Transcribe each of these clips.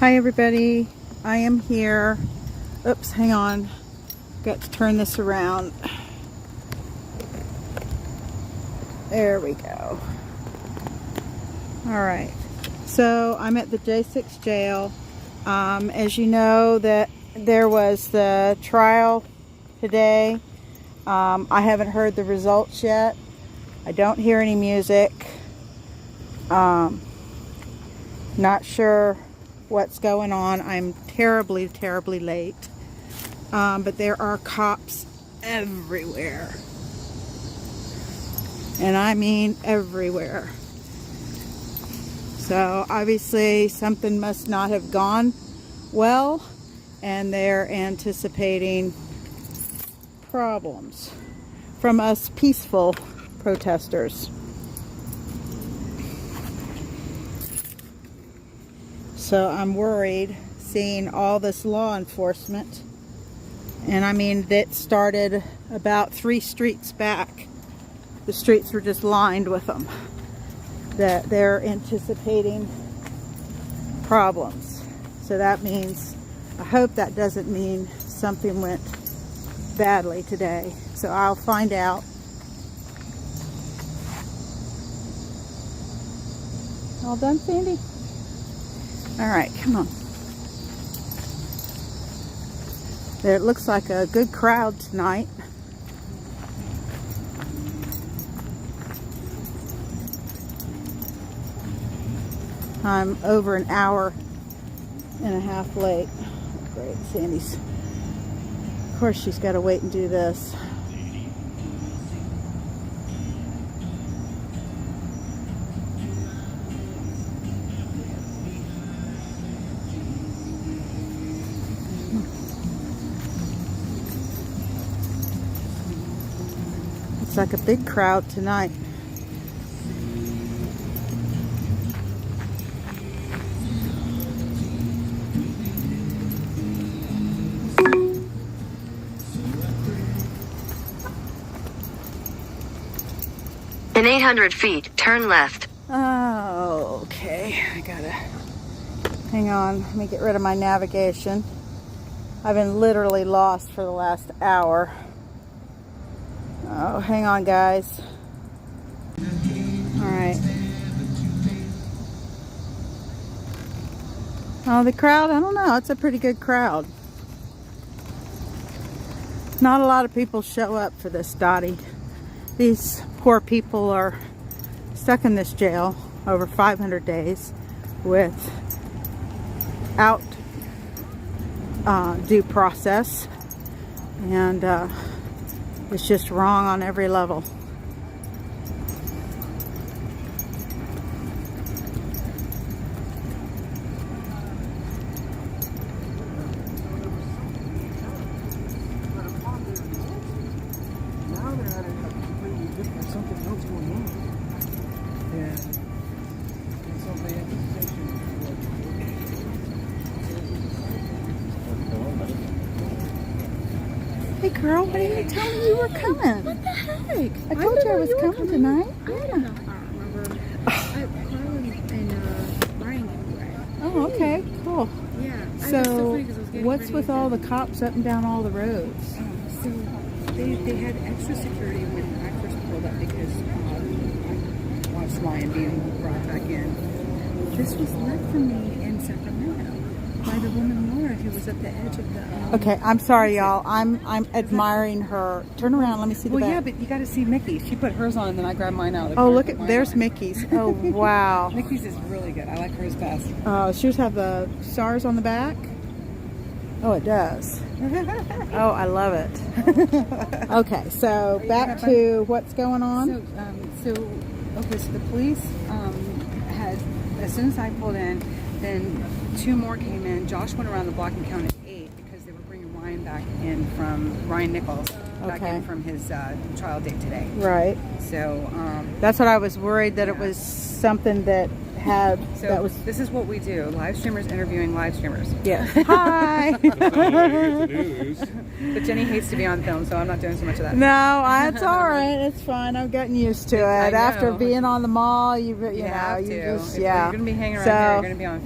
Hi everybody, I am here. Oops, hang on. Got to turn this around. There we go. Alright, so I'm at the J6 jail. As you know, that there was the trial today. I haven't heard the results yet. I don't hear any music. Not sure what's going on. I'm terribly late. But there are cops everywhere. And I mean everywhere. So obviously something must not have gone well, and they're anticipating problems from us peaceful protesters. So I'm worried seeing all this law enforcement, and I mean that started about 3 streets back. The streets were just lined with them, that they're anticipating problems. So that means, I hope that doesn't mean something went badly today. So I'll find out. All done, Sandy? All right, come on. It looks like a good crowd tonight. I'm over an hour and a half late. Great, Sandy's. Of course, she's got to wait and do this. It's like a big crowd tonight. In 800 feet, turn left. Oh, okay. I gotta hang on. Let me get rid of my navigation. I've been literally lost for the last hour. Oh, hang on, guys. All right. Oh, the crowd, I don't know. It's a pretty good crowd. Not a lot of people show up for this, Dottie. These poor people are stuck in this jail over 500 days without due process, and it's just wrong on every level. Hey girl, what did you tell me you were coming? What the heck? I told you I was coming tonight. I don't know. I don't remember. Carlin and Brian gave me right. Oh, okay, cool. Yeah. So, what's with all the cops up and down all the roads? So they had extra security when I first pulled up because I watched Lion being brought back in. This was left for me in Sacramento by the woman Laura who was at the edge of the. Okay, I'm sorry, y'all. I'm admiring her. Turn around. Let me see the back. Yeah, but you got to see Mickey's. She put hers on, and then I grabbed mine out of the Oh, car look and put at mine there's on. Mickey's. Oh, wow. Mickey's is really good. I like hers best. Shoes have the stars on the back. Oh, it does. Oh, I love it. Okay, so back to what's going on. So the police had, as soon as I pulled in, then 2 more came in. Josh went around the block and counted 8 because they were bringing Ryan back in from Ryan Nichols back in from his trial date today. Right. So that's what I was worried, that it was something that had, So that was, this is what we do: live streamers interviewing live streamers. yeah. Hi. But Jenny hates to be on film, so I'm not doing so much of that. No, it's all right. It's fine. I've gotten used to it. I know. After being on the mall, you have know, to. you just, If yeah. you're gonna be hanging around So, here, you're gonna be on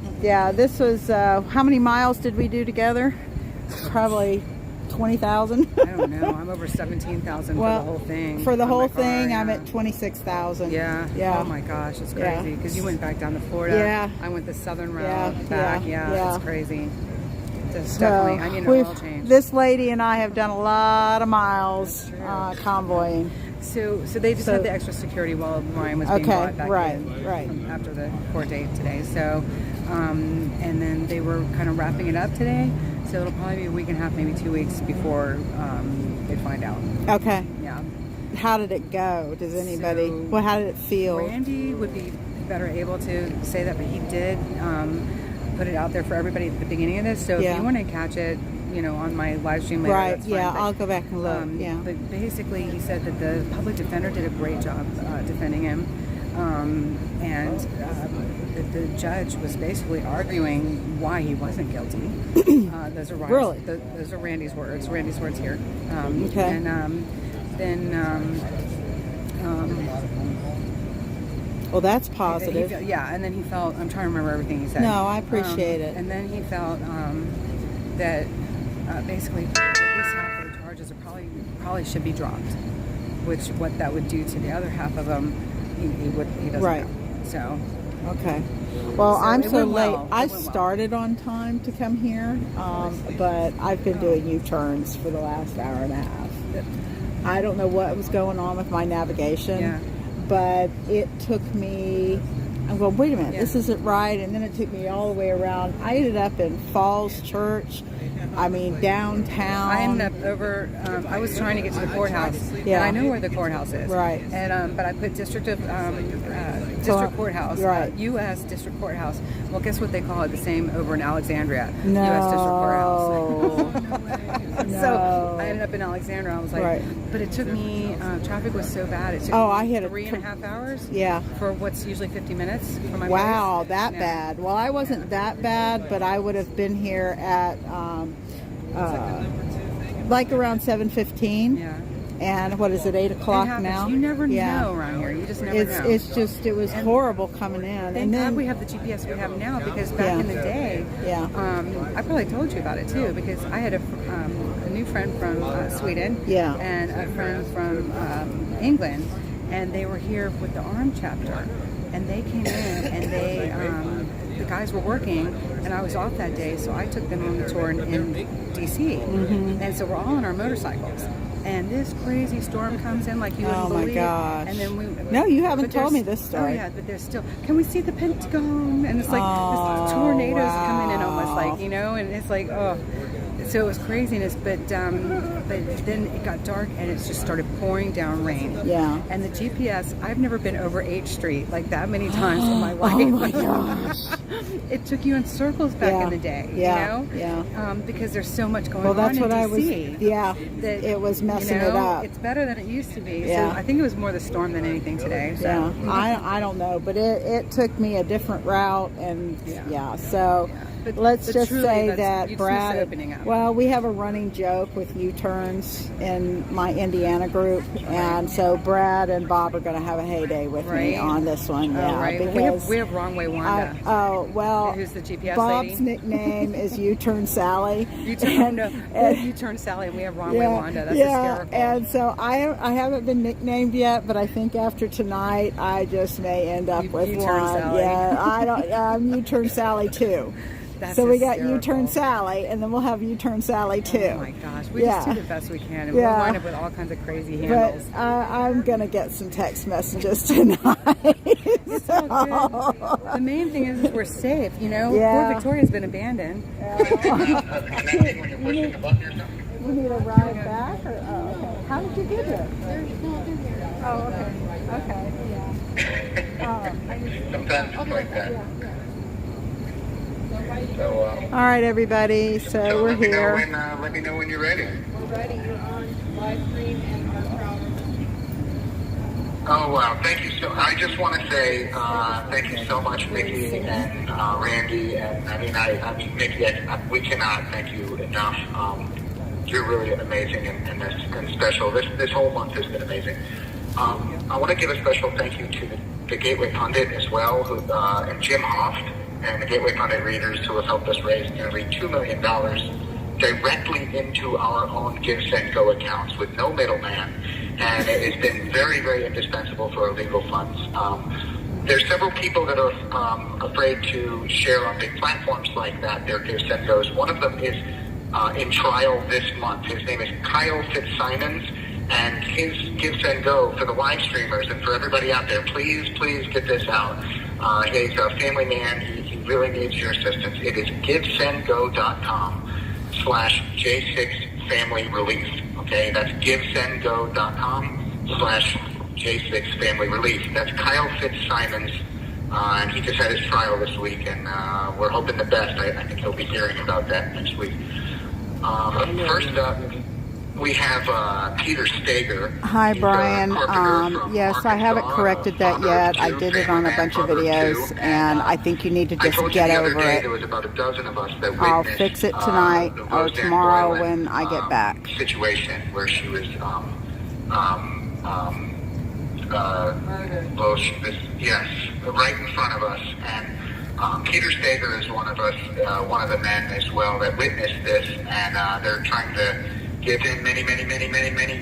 film. Yeah, this was, how many miles did we do together? Probably 20,000. I don't know. I'm over 17,000 Well, for the whole thing. For the on my whole car, thing, I'm yeah. at 26,000. Yeah. Yeah. Oh my gosh, it's Yeah. crazy. Because you went back down to Florida. Yeah. I went the southern route Yeah, back. yeah, Yeah, yeah. it's crazy. Just So definitely. I need an oil change. this lady and I have done a lot of miles convoying. So they just had the extra security while Ryan was being Okay, brought back right, in right. after the court date today. So, and then they were kind of wrapping it up today. So it'll probably be a week and a half, maybe 2 weeks before they find out. Okay. Yeah. How did it go? Does anybody? So, Well, how did it feel? Randy would be better able to say that, but he did put it out there for everybody at the beginning of this. So Yeah. if you want to catch it, you know, on my live stream later, Right. that's fine. Yeah, But, I'll go back and look. Yeah. But basically, he said that the public defender did a great job defending him, and that the judge was basically arguing why he wasn't guilty. Those are Ryan's, Really? those are Randy's words. Randy's words here. Okay. And then. Well, that's positive. Yeah, and then he felt, I'm trying to remember everything he said. No, I appreciate it. And then he felt that basically at least half of the charges are probably should be dropped, which what that would do to the other half of them, he doesn't Right. know. So, Okay. Well, So I'm it so went late. well. It I went well. started on time to come here, but I've been doing U-turns for the last hour and a half. I don't know what was going on with my navigation, Yeah. but it took me, well, wait a minute, Yeah. this isn't right. And then it took me all the way around. I ended up in Falls Church. I mean, downtown. I ended up over. I was trying to get to the courthouse, Yeah. and I know where the courthouse is. Right. And but I put district courthouse, Right. U.S. District Courthouse. Well, guess what they call it? The same over in Alexandria, No. U.S. District Courthouse. No. So I ended up in Alexandria. I was like, Right. but it took me. Traffic was so bad. It took Oh, me I hit 3.5 hours. Yeah. For what's usually 50 minutes from my Wow, place. that Yeah. bad. Well, I wasn't that bad, but I would have been here at like around 7:15. Yeah. And what is it, 8 It o'clock happens. now? You never Yeah. know around here. You just never It's know. it's just, it was horrible coming in. Thank And God then we have the GPS we have now, because back Yeah. in the day, Yeah. I probably told you about it too, because I had a new friend from Sweden, Yeah. and a friend from England, and they were here with the ARM chapter, and they came in and they the guys were working, and I was off that day, so I took them on the tour in DC, Mm-hmm. and so we're all on our motorcycles. And this crazy storm comes in like you wouldn't Oh, my believe. gosh. And then we. No, you haven't but told there's- me this story. Oh yeah, but there's still. Can we see the Pentagon? And it's like Oh, this tornadoes coming in, wow. almost like, you know. And it's like, oh, so it was craziness. But then it got dark and it just started pouring down rain. Yeah. And the GPS, I've never been over H Street like that many times in my life. Oh my gosh. It took you in circles back Yeah. in the day. Yeah. You know. Yeah. Because there's so much going Well, on that's in what I was. DC. Yeah. That, It was messing you know, it up. It's better than it used to be. Yeah. So I think it was more the storm than anything today. So. Yeah, I don't know, but it took me a different route, and Yeah. so But- let's but just truly, say that's- that you'd see us Brad. opening up. Well, we have a running joke with U-turns in my Indiana group, and so Brad and Bob are going to have a heyday with me Right. on this one. Oh, Yeah, right. because we have Wrong Way Wanda. well, Who's the GPS Bob's lady? nickname is U-turn Sally. You turn and- you turn Sally, and we have Wrong Way Wanda. That's yeah, hysterical. and so I haven't been nicknamed yet, but I think after tonight I just may end up with U-turn one. Sally. Yeah, I don't. U-turn Sally too. That's So we got hysterical. U-turn Sally, and then we'll have U-turn Sally too. Oh my gosh, we Yeah. just do the best we can, and Yeah. we'll wind up with all kinds of crazy But handles. I'm gonna get some text messages tonight. It's all good. The main thing is we're safe, you know. Yeah. Fort Victoria's been abandoned. You need a ride back, or okay. How did you get here? Oh, okay. Okay. Yeah. Sometimes it's like that. So, All right, everybody. So we're here. Let me know when you're ready. Oh, wow. Thank you. I just want to say thank you so much, Mickey and Randy. And I mean, Mickey, we cannot thank you enough. You're really amazing and special. This whole month has been amazing. I want to give a special thank you to the Gateway Pundit as well, and Jim Hoft and the Gateway Pundit readers who have helped us raise nearly $2 million directly into our own Give, Send, Go accounts with no middleman. And it has been very, very indispensable for our legal funds. There's several people that are afraid to share on big platforms like that, their Give, Send, Goes. One of them is in trial this month. His name is Kyle Fitzsimons, and his Give, Send, Go for the live streamers and for everybody out there, please get this out. He's a family man. He really needs your assistance. It is givesendgo.com/J6FamilyRelief. Okay, that's givesendgo.com/J6FamilyRelief. That's Kyle Fitzsimons, and he just had his trial this week, and we're hoping the best. I think he'll be hearing about that next week. First up, we have Peter Stager. Hi, He's a Brian. carpenter from Yes, I haven't Arkansas, corrected that father yet. of I two, did it family on a man, bunch of brother of videos, two, and I think you need to I just told you get the other over day it. there was about a dozen of us that I'll witnessed, fix it tonight the or Roseanne tomorrow Boylan, when I get back. Situation where she was well, yes, right in front of us. And Peter Stager is one of the men as well that witnessed this, and they're trying to give him many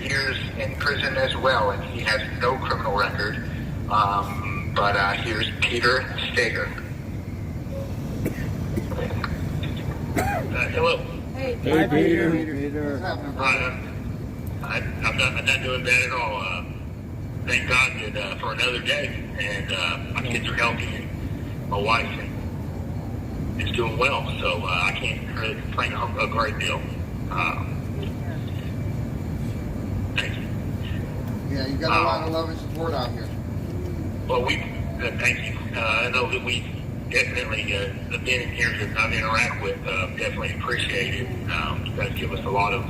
years in prison as well, and he has no criminal record. But here's Peter Stager. Hello. Hey, Peter. I'm not doing bad at all. Thank God that, for another day, and my kids are healthy, and my wife is doing well, so I can't really complain a great deal. Thank you. Yeah, you got a lot of love and support out here. Well, thank you. I know that we definitely, the men in here that I've interacted with, definitely appreciate it. You guys give us a lot of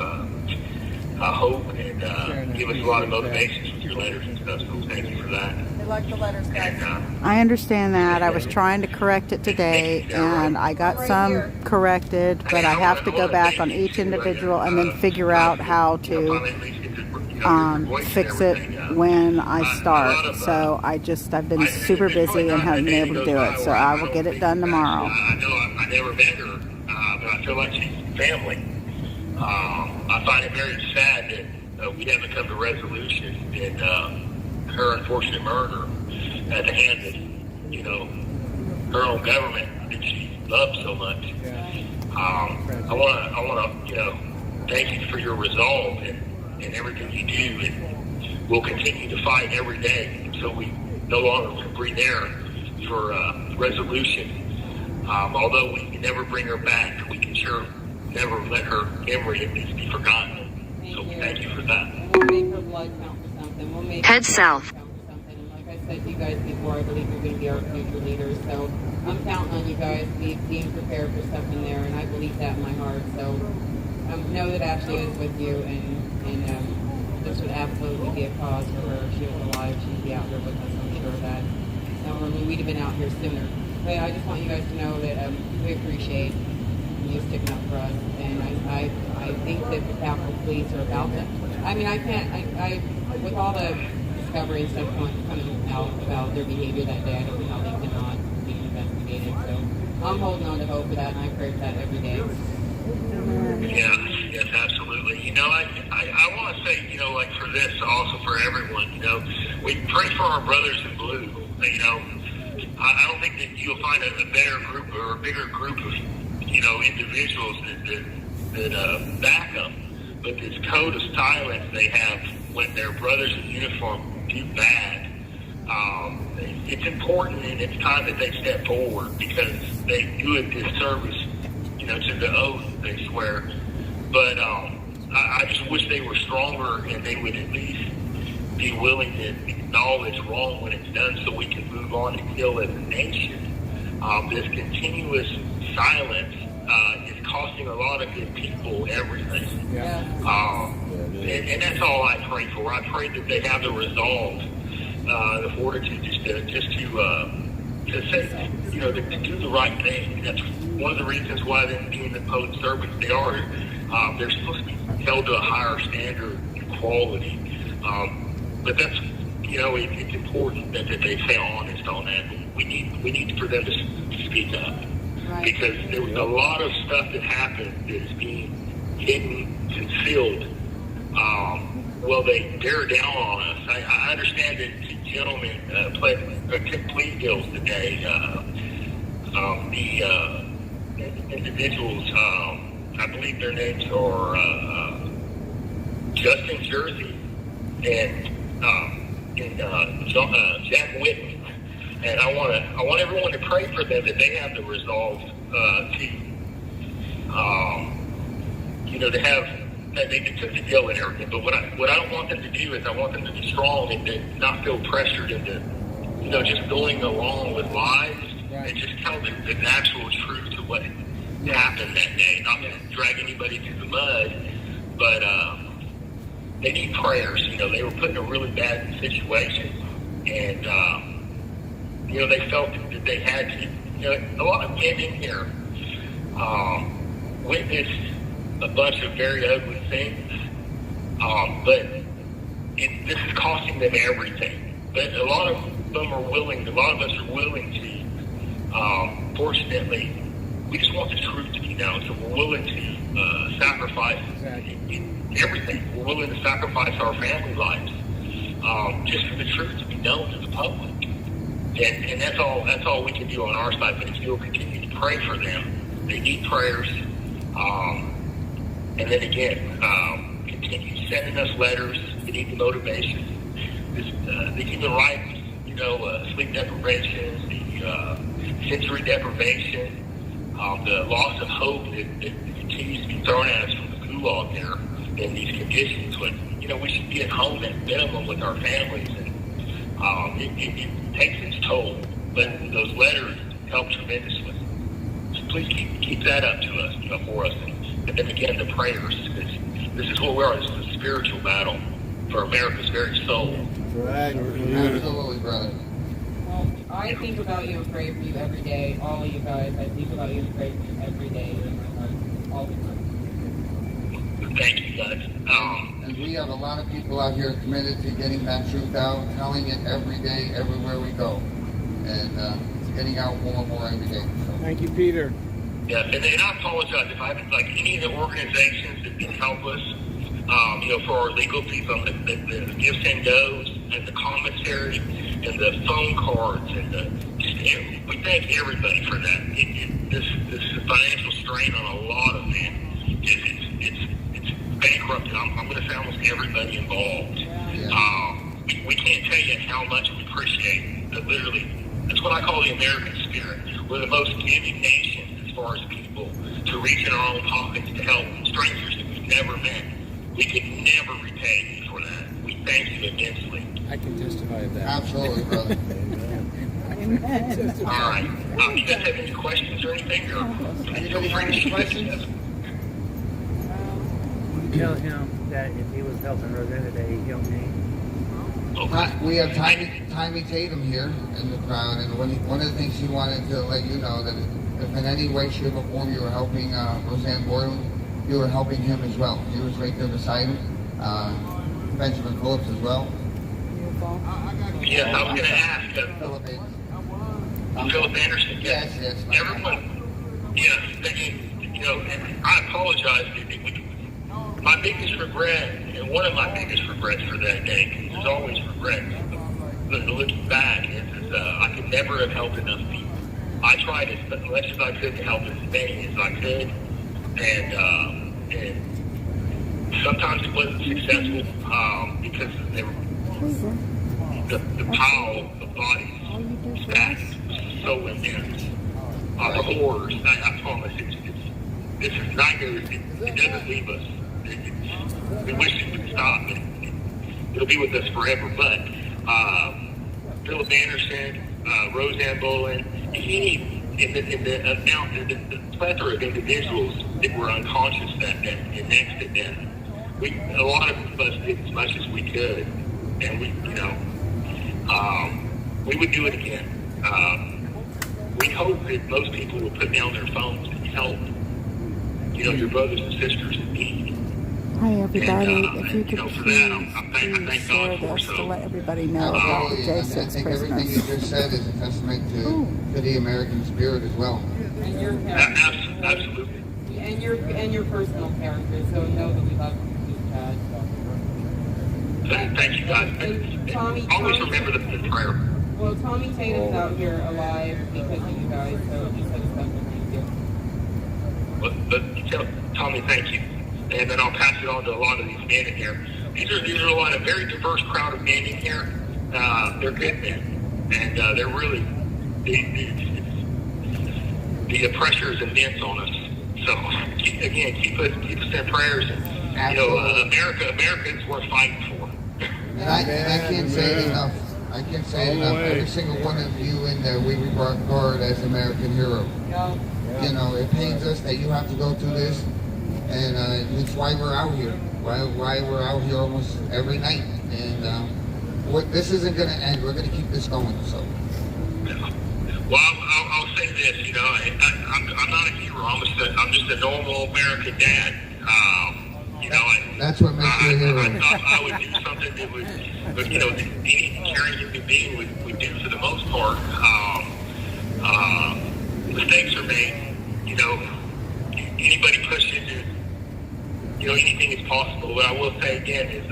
hope and give us a lot of motivations with your letters and stuff, so thank you for that. They like the letters, guys. And, I understand that. I was trying to correct it today, and I got some corrected, but I have to go back on each individual and then figure out how to fix it when I start. So I've been super busy and haven't been able to do it. So I will get it done tomorrow. I know I never met her, but I feel like she's family. I find it very sad that we haven't come to resolution in her unfortunate murder at the hands of, her own government that she loved so much. I want to, thank you for your resolve and everything you do, and we'll continue to fight every day so we no longer can breathe air for resolution. Although we can never bring her back, we can sure never let her memory at least be forgotten. So thank you for that. We'll make her blood count for something. We'll make Head south. count for something. And like I said to you guys before, I believe you're going to be our future leaders. So I'm counting on you guys being prepared for stuff in there, and I believe that in my heart. So know that Ashley is with you, and this would absolutely be a cause for her. If she was alive, she'd be out here with us. I'm sure of that. We'd have been out here sooner. But I just want you guys to know that we appreciate you sticking up for us, and I think that the Capitol Police are about that. I mean, I with all the discovery and stuff coming out about their behavior that day, I don't know how they cannot be investigated. So I'm holding on to hope for that, and I pray for that every day. Yes, absolutely. I want to say, like for this, also for everyone, we pray for our brothers in blue. I don't think that you'll find a better group or a bigger group of individuals that back them, but this code of silence they have when their brothers in uniform do bad, it's important, and it's time that they step forward because they do a disservice, to the oath they swear. But I just wish they were stronger and they would at least be willing to acknowledge wrong when it's done so we can move on and heal as a nation. This continuous silence is costing a lot of good people everything. And that's all I pray for. I pray that they have the resolve the fortitude to say, to do the right thing. That's one of the reasons why they're being the public servants they are. They're supposed to be held to a higher standard of quality. But that's, it's important that they stay honest on that. We need for them to speak up. Right. Because there was a lot of stuff that happened that is being hidden, concealed. Well, they bear down on us. I understand that two gentlemen took plea deals today. The individuals, I believe their names are Justin Jersey and Jack Whitten. And I want everyone to pray for them that they have the resolve to have. They took the deal and everything, but what I don't want them to do is I want them to be strong and to not feel pressured into, just going along with lies and just tell the actual truth of what happened that day. Not to drag anybody through the mud, but they need prayers. They were put in a really bad situation, and they felt that they had to. A lot of women here witnessed a bunch of very ugly things, but this is costing them everything. But a lot of them are willing. A lot of us are willing to. Fortunately, we just want the truth to be known, so we're willing to sacrifice everything. We're willing to sacrifice our family lives just for the truth to be known to the public. And that's all we can do on our side. But if you'll continue to pray for them, they need prayers. And then again, continue sending us letters. We need the motivation. The human rights, sleep deprivation, the sensory deprivation, the loss of hope that continues to be thrown at us from the gulag there in these conditions. When we should be at home at minimum with our families, and it takes its toll. But those letters help tremendously. So please keep that up to us, for us. And then again, the prayers. This is what we are. This is a spiritual battle for America's very soul. Right. Absolutely, brother. Well, I think about you and pray for you every day. All of you guys, I think about you and pray for you every day in my heart, all the time. Thank you, guys. And we have a lot of people out here committed to getting that truth out, telling it every day, everywhere we go. And it's getting out more and more every day. So. Thank you, Peter. Yes, and I apologize if I haven't, any of the organizations that can help us, for our legal people, the gifts and goes, and the commissary, and the phone cards, and we thank everybody for that. This financial strain on a lot of them, it's bankrupted. I'm going to say almost everybody involved. Yeah. We can't tell you how much we appreciate that. Literally, that's what I call the American spirit. We're the most giving nation as far as people to reach in our own pockets to help strangers that we've never met. We could never repay you for that. We thank you immensely. I can testify to that. Absolutely, brother. All right. You guys have any questions or anything? Anybody have any questions? Tell him that if he was helping Rosanna today, he helped me. Okay. We have Timmy Tatum here in the crowd, and one of the things she wanted to let you know that if in any way, shape, or form you were helping Roseanne Boylan, you were helping him as well. He was right there beside him. Benjamin Phillips as well. Yes, I was going to ask. Philip Anderson. Yes. Everyone. Yes. And I apologize. My biggest regret, and one of my biggest regrets for that day, because there's always regrets, but looking back, is I could never have helped enough people. I tried as much as I could to help as many as I could, and sometimes it wasn't successful because they were, the pile of bodies stacked so immense. The horrors, I promise, this is not good. It doesn't leave us. We wish it would stop. It'll be with us forever. But Philip Anderson, Roseanne Boylan, the plethora of individuals that were unconscious that day and next to death. A lot of us did as much as we could, and we would do it again. We hope that most people will put down their phones and help, your brothers and sisters in need. Hi everybody, And, if you could for please, that, I thank please God share for. this to So, let everybody know about the Absolutely, and I J6 think everything you prisoners. just said is a testament to the American spirit as well. And your character. absolutely. And your personal character. So know that we love you, Chad. Thank you, guys. And Tommy, Always remember the prayer. Well, Tommy Tatum's out here alive because of you guys, so just said a special thank you. But tell Tommy, thank you. And then I'll pass it on to a lot of these men in here. These are a lot of very diverse crowd of men in here. They're good men, and they're really the pressure is immense on us. So keep us in prayers. And, America is worth fighting for. And I can't say it enough. I can't say it enough. Every single one of you in there, we regard as American heroes. Yeah. It pains us that you have to go through this, and it's why we're out here. Why we're out here almost every night. And this isn't going to end. We're going to keep this going. So. Well, I'll say this. I'm not a hero. I'm just a normal American dad. That's what makes you a hero. I thought I would do something that would, any caring human being would do for the most part. Mistakes are made. Anybody pushed into, anything is possible. What I will say again is,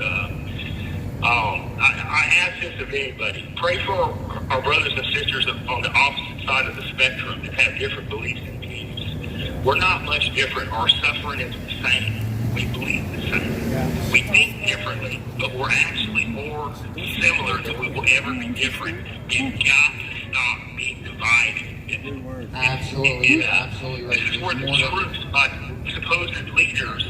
I ask this of anybody. Pray for our brothers and sisters on the opposite side of the spectrum that have different beliefs and views. We're not much different. Our suffering is the same. We believe the same. We think differently, but we're actually more similar than we will ever be different. We've got to stop being divided. Absolutely right. This is where the truth by supposed leaders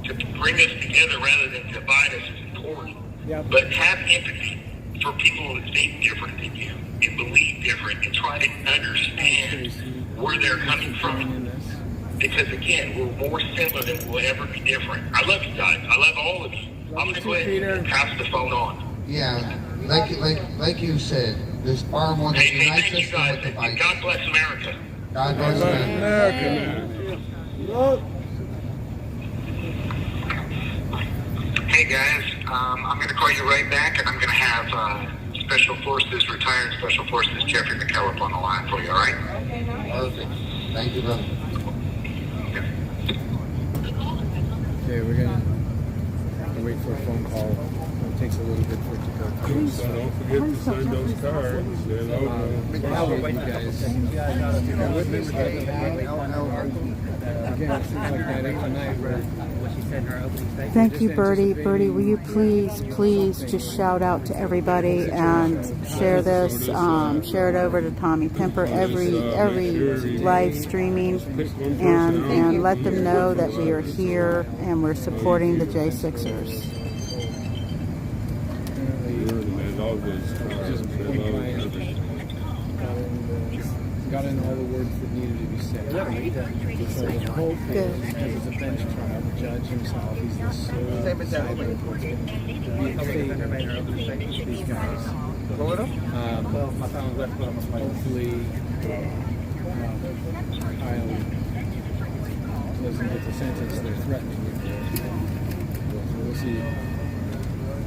to bring us together rather than divide us is important. Yep. But have empathy for people that think different than you and believe different and try to understand where they're coming from. Because again, we're more similar than we'll ever be different. I love you guys. I love all of you. I'm gonna go ahead and pass the phone on. Yeah, like you said, there's far more that unites us than what divides. God bless America. God bless America. Hey guys, I'm going to call you right back, and I'm going to have retired Special Forces Jeffrey McKellop on the line for you. All right? Okay, nice. Perfect. Thank you, brother. Okay, we're gonna wait for a phone call. It takes a little bit for it to go through. So don't forget to sign those cards. Thank you, Bertie. Bertie, will you please just shout out to everybody and share this, share it over to Tommy Pemper every live streaming, and let them know that we are here and we're supporting the J6ers. Got in all the words that needed to be said. So the whole thing, because it's a bench trial, the judge himself, he's the sole decider of what's going to be these guys. Hopefully, Kyle doesn't get the sentence they're threatening him with. We'll see.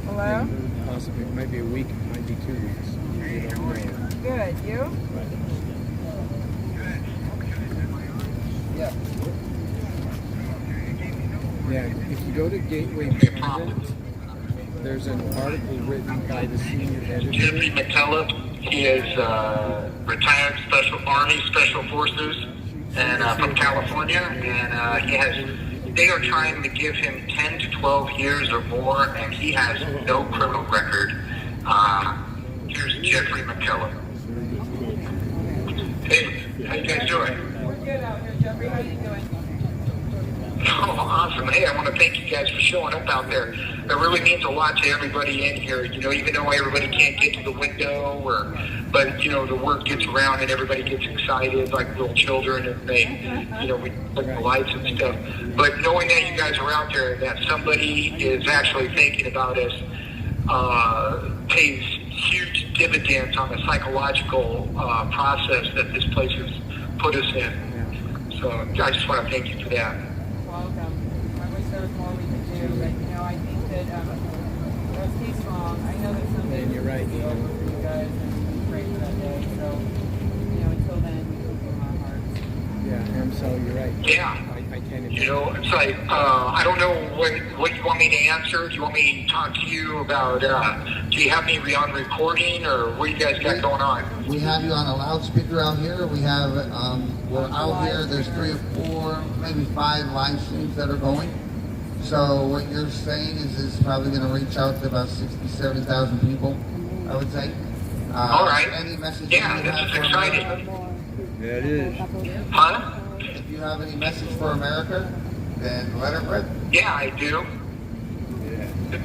Hello? Possibly, it might be a week, it might be 2 weeks. We don't know. Good. You? Yeah, if you go to Gateway Independent, there's an article written by the senior editor. Jeffrey McKellop, he is retired Special Forces and from California, and they are trying to give him 10 to 12 years or more, and he has no criminal record. Here's Jeffrey McKellop. Hey, how you guys doing? We're good out here, Jeffrey. How you doing? Oh, awesome. Hey, I want to thank you guys for showing up out there. It really means a lot to everybody in here. Even though everybody can't get to the window, but the word gets around and everybody gets excited like little children, and they, we put the lights and stuff. But knowing that you guys are out there, that somebody is actually thinking about us, pays huge dividends on the psychological process that this place has put us in. So I just want to thank you for that. Welcome. I wish there was more we could do, but I think that let's stay strong. I know that someday And you're right. will be over for you guys and pray for that day. So, until then, we will keep our hearts. Yeah, and so you're right. Yeah. I can't imagine. It's like, I don't know what you want me to answer. Do you want me to talk to you about, do you have me on recording, or what do you guys got going on? We have you on a loudspeaker out here. We have, we're out here. There's 3 or 4, maybe 5 live streams that are going. So what you're saying is probably going to reach out to about 60,000, 70,000 people, I would say. All right. Any message? Yeah, this is exciting. Yeah, it is. Huh? If you have any message for America, then let it rip. Yeah, I do.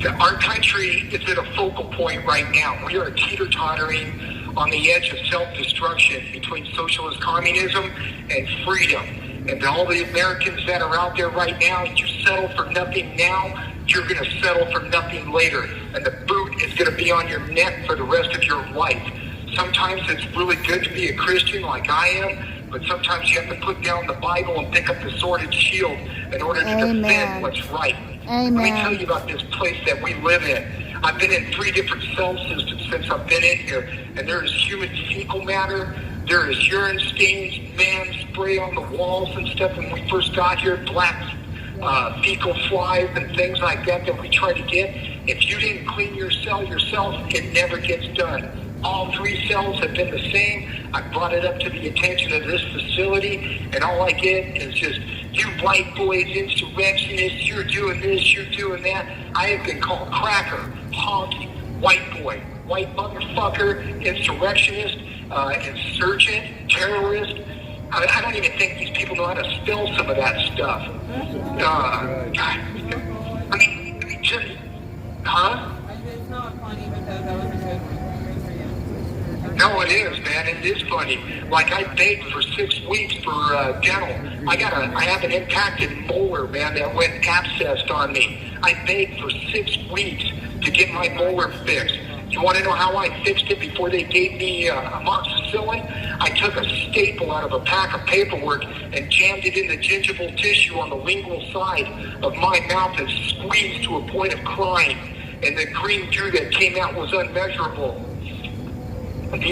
Our country is at a focal point right now. We are teeter-tottering on the edge of self-destruction between socialist communism and freedom. And all the Americans that are out there right now, you settle for nothing now, you're going to settle for nothing later. And the boot is going to be on your neck for the rest of your life. Sometimes it's really good to be a Christian like I am, but sometimes you have to put down the Bible and pick up the sword and shield in order to defend what's right. Amen. Let me tell you about this place that we live in. I've been in 3 different cell systems since I've been in here, and there is human fecal matter, there is urine stains, man spray on the walls and stuff. When we first got here, black fecal flies and things like that we try to get. If you didn't clean your cell yourself, it never gets done. All 3 cells have been the same. I brought it up to the attention of this facility, and all I get is just, you white boys, insurrectionists, you're doing this, you're doing that. I have been called cracker, honky, white boy, white motherfucker, insurrectionist, insurgent, terrorist. I don't even think these people know how to spell some of that stuff. Just, huh? It's not funny because that was a good one. No, it is, man. It is funny. Like, I begged for 6 weeks for dental. I have an impacted molar, man, that went abscessed on me. I begged for 6 weeks to get my molar fixed. You want to know how I fixed it before they gave me amoxicillin? I took a staple out of a pack of paperwork and jammed it in the gingival tissue on the lingual side of my mouth and squeezed to a point of crying. And the green goo that came out was unmeasurable. And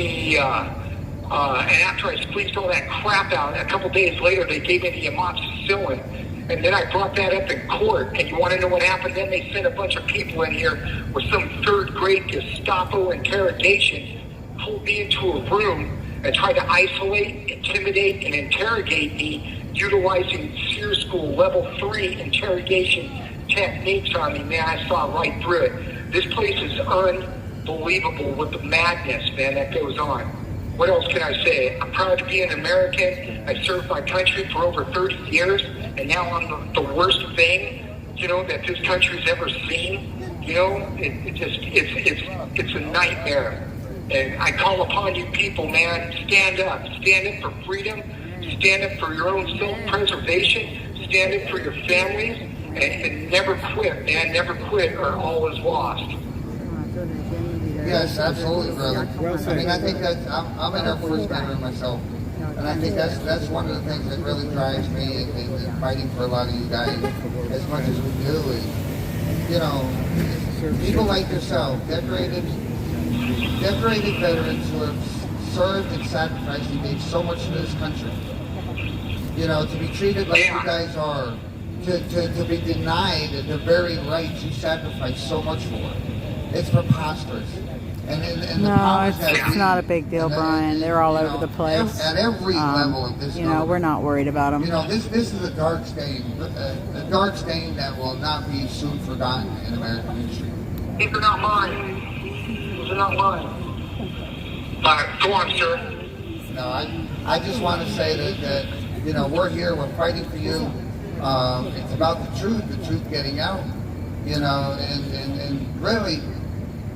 after I squeezed all that crap out, a couple days later, they gave me the amoxicillin. And then I brought that up in court. And you want to know what happened? Then they sent a bunch of people in here with some 3rd grade Gestapo interrogation, pulled me into a room and tried to isolate, intimidate, and interrogate me utilizing SEER School Level 3 interrogation techniques on me. Man, I saw right through it. This place is unbelievable with the madness, man, that goes on. What else can I say? I'm proud to be an American. I served my country for over 30 years, and now I'm the worst thing, that this country's ever seen. It's a nightmare. And I call upon you people, man, stand up for freedom, stand up for your own self-preservation, stand up for your families, and never quit, man, never quit, or all is lost. Yes, absolutely, brother. I mean, I think that's, I'm an Air Force veteran myself, and I think that's one of the things that really drives me in fighting for a lot of you guys, as much as we do, is, people like yourself, decorated veterans who have served and sacrificed and gave so much to this country. To be treated like you guys are, to be denied the very rights you sacrificed so much for. It's preposterous. And no, it's not a big deal, Brian. They're all over the place. At every level of this. We're not worried about them. This is a dark stain. A dark stain that will not be soon forgotten in American history. These are not mine. These are not mine. Go on, sir. No, I just want to say that we're here, we're fighting for you. It's about the truth getting out, and really,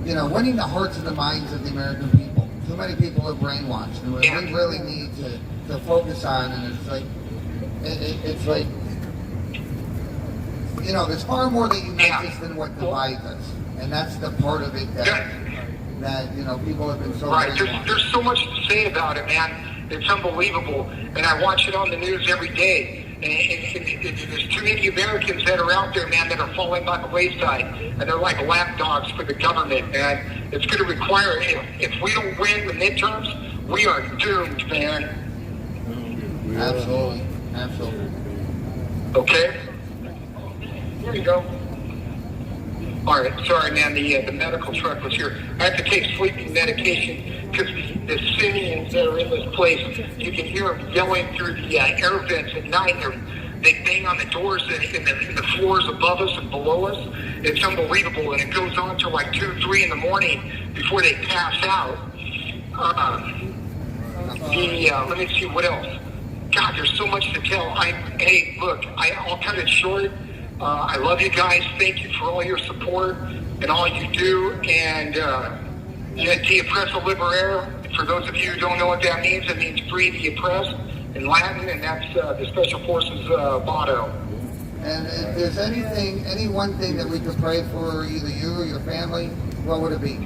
winning the hearts and the minds of the American people. Too many people are brainwashed, and what we really need to focus on, and it's like, there's far more that unites us than what divides us, and that's the part of it that that, you know, people have been so Right. brainwashed. There's so much to say about it, man. It's unbelievable. And I watch it on the news every day. And there's too many Americans that are out there, man, that are falling by the wayside. And they're like lapdogs for the government, man. It's going to require, if we don't win the midterms, we are doomed, man. Absolutely. Absolutely. Okay? There you go. All right, sorry, man. The medical truck was here. I have to take sleeping medication because the Syrians that are in this place, you can hear them yelling through the air vents at night. They bang on the doors in the floors above us and below us. It's unbelievable, and it goes on till like 2, 3 in the morning before they pass out. Let me see what else. God, there's so much to tell. Hey, look, I'll cut it short. I love you guys. Thank you for all your support and all you do. And the oppresso liberator, for those of you who don't know what that means, it means free the oppressed in Latin, and that's the Special Forces motto. And if there's any one thing that we could pray for, either you or your family, what would it be?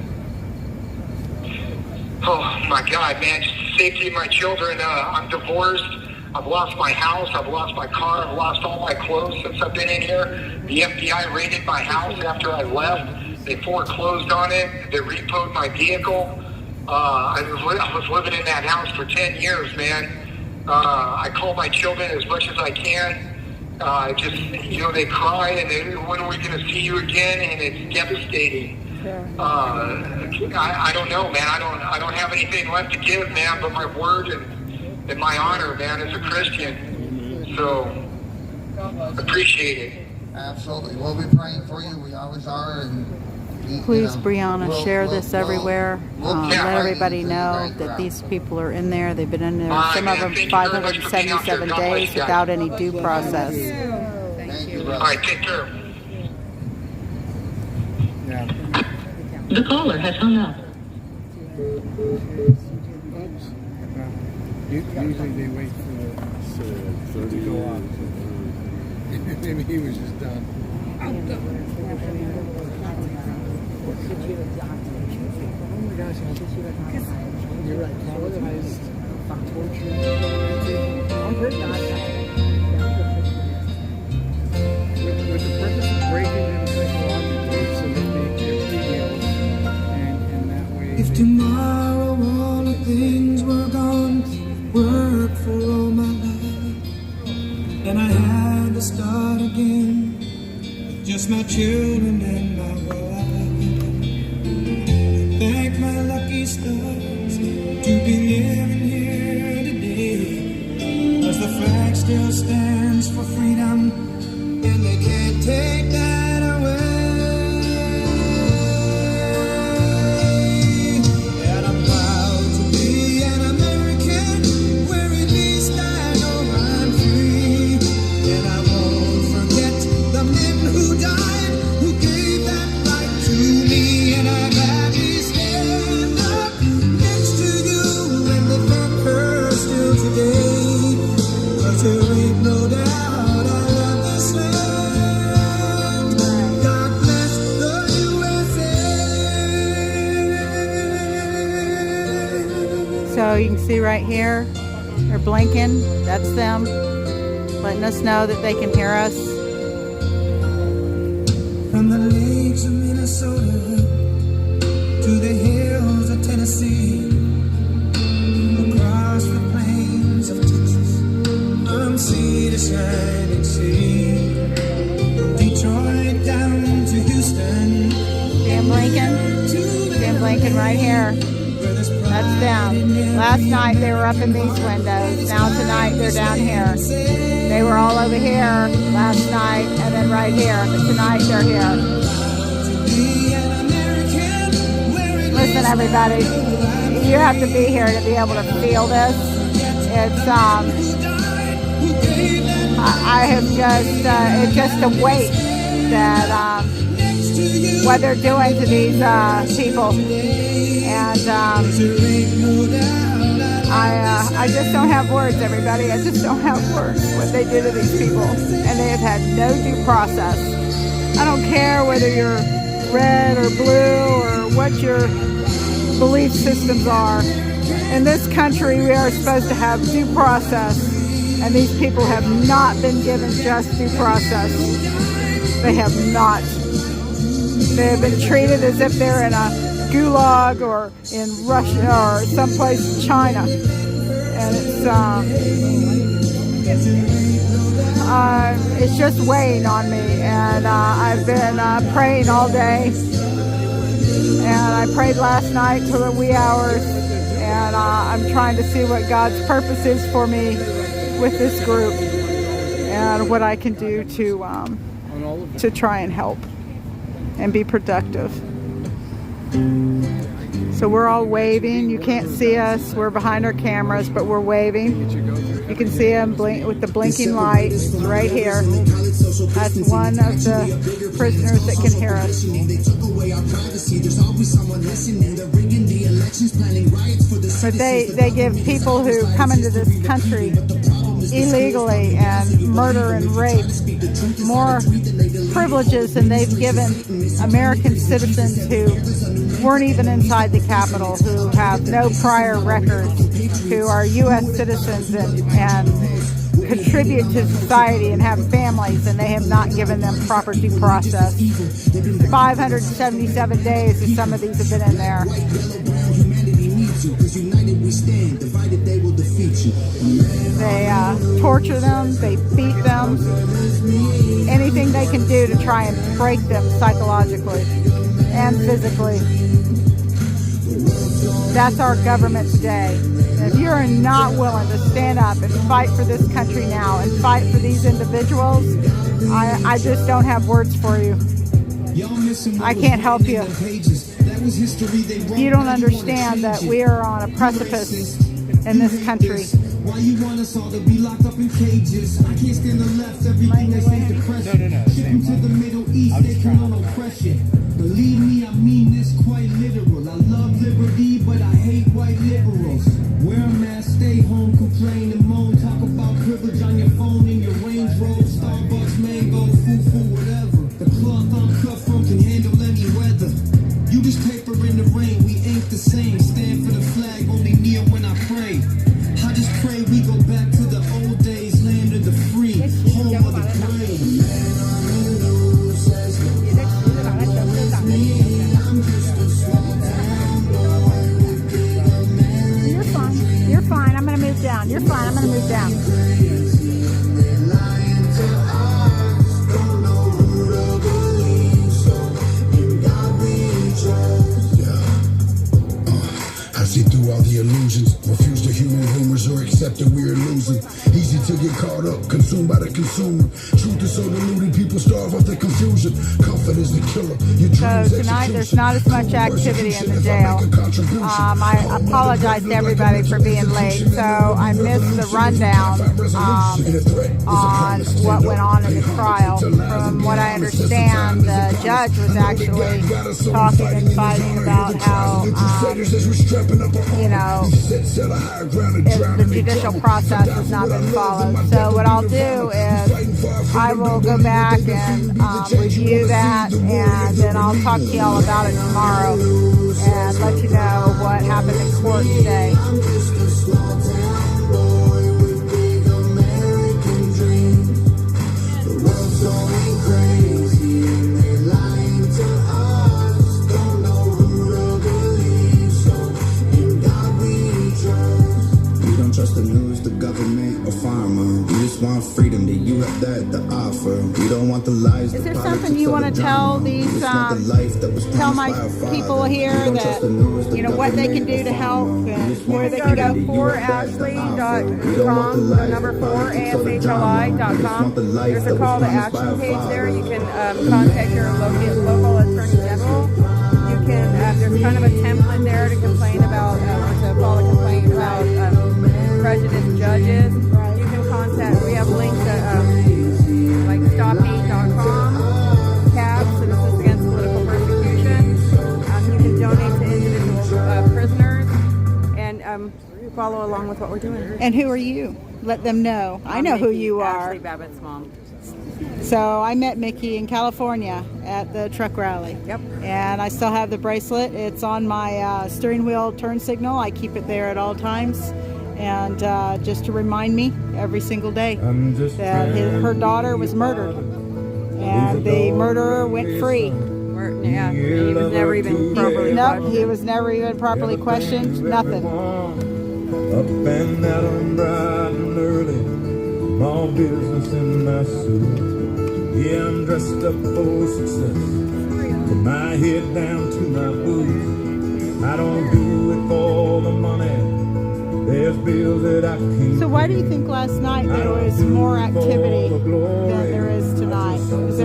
Oh, my God, man. Just the safety of my children. I'm divorced. I've lost my house. I've lost my car. I've lost all my clothes since I've been in here. The FBI raided my house after I left. They foreclosed on it. They repoed my vehicle. I was living in that house for 10 years, man. I call my children as much as I can. They cry and when are we going to see you again? And it's devastating. I don't know, man. I don't have anything left to give, man, but my word and my honor, man, as a Christian. So, appreciate it. Absolutely. We'll be praying for you. We always are. And Please, Brianna, share this everywhere. Let everybody know that these people are in there. They've been in there, some of them 577 days without any due process. Thank you, brother. All right, take care. Yeah. The caller has hung up. Usually they wait for the to go off. Maybe he was just done. Oh my gosh, you're right, traumatized, tortured. On purpose. With the purpose of breaking them psychologically so that they get healed. And that way. If tomorrow all the things were gone, work for all my life, and I had to start again, just my children and my wife. Thank my lucky stars to be living here today, 'cause the flag still stands for freedom, and they can't take that away. And I'm proud to be an American, where at least I know I'm free. And I won't forget the men who died, who gave that right to me. And I gladly stand up next to you and defend her still today. 'Cause there ain't no doubt I love this land. God bless the USA. So you can see right here, they're blinking. That's them, letting us know that they can hear us. From the lakes of Minnesota to the hills of Tennessee, across the plains of Texas, from sea to shining sea, from Detroit down to Houston. Dan Blinken, Dan Blinken right here. That's them. Last night they were up in these windows. Now tonight they're down here. They were all over here last night and then right here. But tonight they're here. Listen, everybody, you have to be here to be able to feel this. It's I have just it's just a weight that what they're doing to these people. And I just don't have words, everybody. I just don't have words what they do to these people. And they have had no due process. I don't care whether you're red or blue or what your belief systems are. In this country, we are supposed to have due process, and these people have not been given just due process. They have not. They have been treated as if they're in a gulag or in Russia or someplace in China. And it's just weighing on me. And I've been praying all day. And I prayed last night till the wee hours. And I'm trying to see what God's purpose is for me with this group. And what I can do to try and help and be productive. So we're all waving. You can't see us. We're behind our cameras, but we're waving. You can see them blink with the blinking light right here. That's one of the prisoners that can hear us. But they give people who come into this country illegally and murder and rape more privileges than they've given American citizens who weren't even inside the Capitol, who have no prior records, who are U.S. citizens and contribute to society and have families, and they have not given them proper due process. 577 days as some of these have been in there. They torture them, they beat them, anything they can do to try and break them psychologically and physically. That's our government today. And if you're not willing to stand up and fight for this country now and fight for these individuals, I just don't have words for you. I can't help you. You don't understand that we are on a precipice in this country. Why you want us all to be locked up in cages? I can't stand the left, everything they say depression. Ship them to the Middle East, they come on oppression. Believe me, I mean this quite literal. I love liberty, but I hate white liberals. Wear a mask, stay home, complain and moan. Talk about privilege on your phone in your Range Rover, Starbucks, mango, foo-foo, whatever. The cloth I'm cut from can handle any weather. You just paper in the rain, we ain't the same. Stand for the flag, only kneel when I pray. I just pray we go back to the old days, land of the free, home of the brave. You're fine. You're fine. I'm going to move down. You're fine. I'm going to move down. See through all the illusions, refuse to human rumors or accept that we're losing. Easy to get caught up, consumed by the consumer. Truth is so diluted, people starve off their confusion. Comfort is the killer. So tonight there's not as much activity in the jail. I apologize to everybody for being late. So I missed the rundown on what went on in the trial. From what I understand, the judge was actually talking and fighting about how you know, the judicial process has not been followed. So what I'll do is I will go back and review that, and then I'll talk to y'all about it tomorrow and let you know what happened in court today. Trust the news, the government, or farmer. We just want freedom. Do you have that to offer? We don't want the lies. Is there something you want to tell these, tell my people here that, you know, what they can do to help and where they can go? 4ashley.com, the number 4ashli.com. There's a call to action page there. You can contact your local attorney general. You can, there's kind of a template there to complain about, to file a complaint about prejudiced judges. You can contact, we have links at like stophate.com, CAB, Citizens Against Political Persecution. You can donate to individual prisoners and follow along with what we're doing. And who are you? Let them know. I know who you are. Ashley Babbitt's mom. So I met Mickey in California at the truck rally. Yep. And I still have the bracelet. It's on my steering wheel turn signal. I keep it there at all times. And just to remind me every single day that her daughter was murdered. And the murderer went free. Yeah, he was never even properly Nope, he was never even properly questioned. Nothing. Up and out and bright and early, small business in my suit. Yeah, I'm dressed up for success, from my head down to my boots. I don't do it for the money, there's bills that I can't. So why do you think last night there was more activity than there is tonight? Is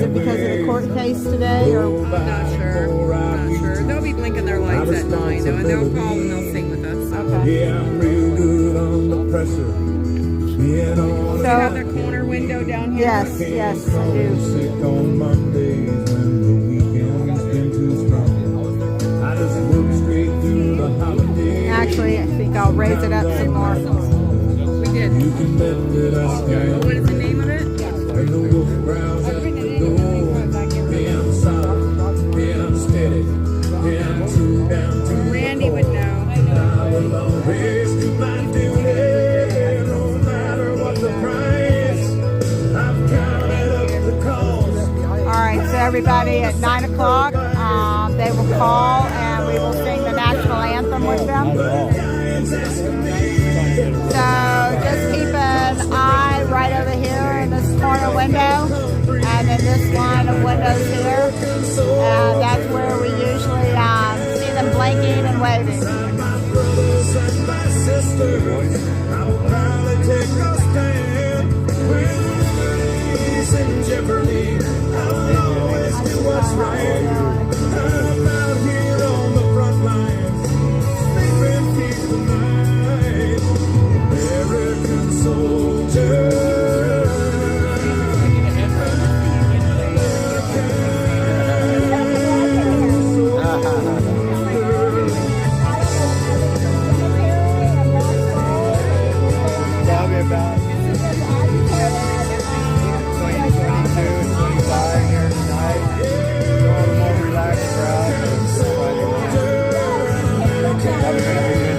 it because of the court case today? Or? I'm not sure. They'll be blinking their lights at 9, and they'll call and they'll sing with us. Okay. Yeah, I'm real good under pressure. So you have the corner window down here? Yes, I do. Sick on Mondays when the weekend's been too strong. I just work straight through the holidays. Actually, I think I'll raise it up some more. We did. You can bet that I stand. What is the name of it? And the wolf growls at the door. Yeah, I'm solid. Yeah, I'm steady. Yeah, I'm true down to Randy would know. I will always do my duty, no matter what the price. I've counted up the cost. All right, so everybody at 9 o'clock, they will call and we will sing the national anthem with them. So just keep an eye right over here in this corner window and in this line of windows here. That's where we usually see them blinking and waving. Brothers and my sisters, I will proudly take a stand. When liberty's in jeopardy, I will always do what's right. I'm out here on the front lines, sleeping peaceful night. American soldier. Probably about 22, 25 here tonight. A little more relaxed crowd. Probably going to be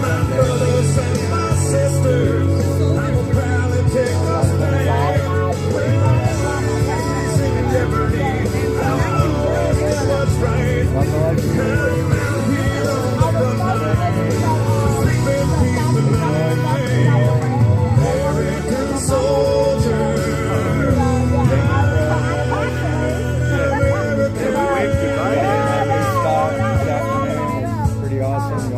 My brothers and my sisters, I will proudly take a stand. When liberty's in jeopardy, I will always do what's right. I'm out here on the front line, sleeping peaceful night. American soldier. pretty awesome.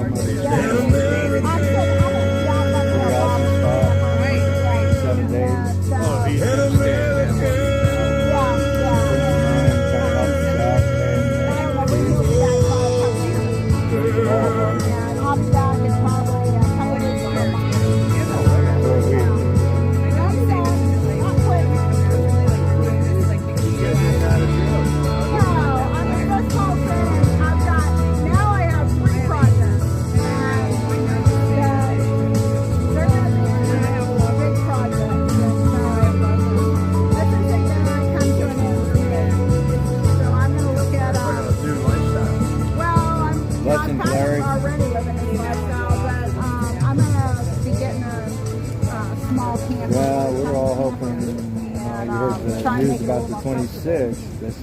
Pretty awesome spot. 7 days. Blessings, Larry. Already living this lifestyle, but I'm gonna be getting a small camper. Well, we're all hoping. You heard the news about the 26th. This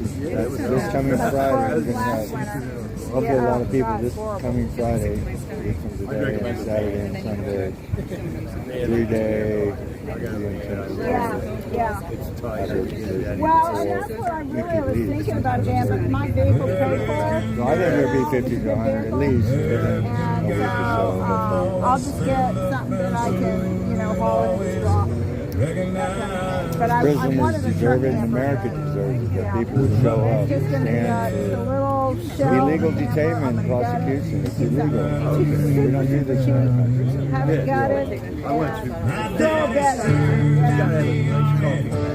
coming Friday. We're going to have hopefully a lot of people this coming Friday. From today and Saturday and Sunday. 3-day. Yeah. Well, and that's what I really was thinking about, Dan, but my vehicle paid for. So I think there'll be 50 to 100 at least within a week or so. I'll just get something that I can, haul and drop. But Prison is deserving, America deserves it, that people would show up. Just going to be a little show. Illegal detainment and prosecution, it's illegal. We don't do this in our country. Haven't got it. Still better.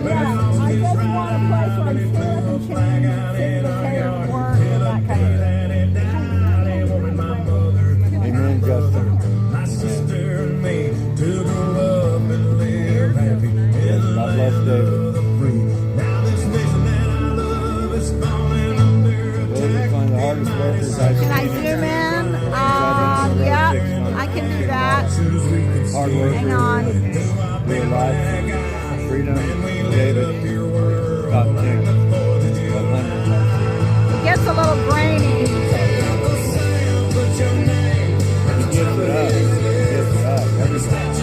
Yeah, I just want a place where I can stand up and change, sit at the table, work, and that kind of thing. Amen, Justin. My sister and me to grow up and live happy. God bless hard worker. Hang on. Real life, freedom, David, top 10, 100. It gets a little grainy. He gives it up. He gives it up every time.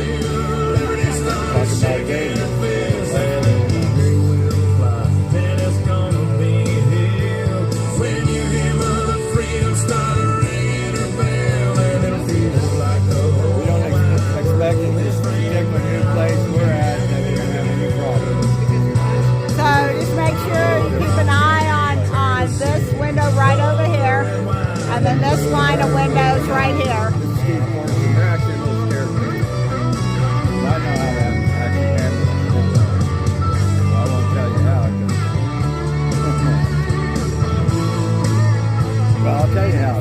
Talk about David. Right over here, and then this line of windows right here. They're actually a little scared of me. I know how to actually handle it. I won't tell you how. Well, I'll tell you how.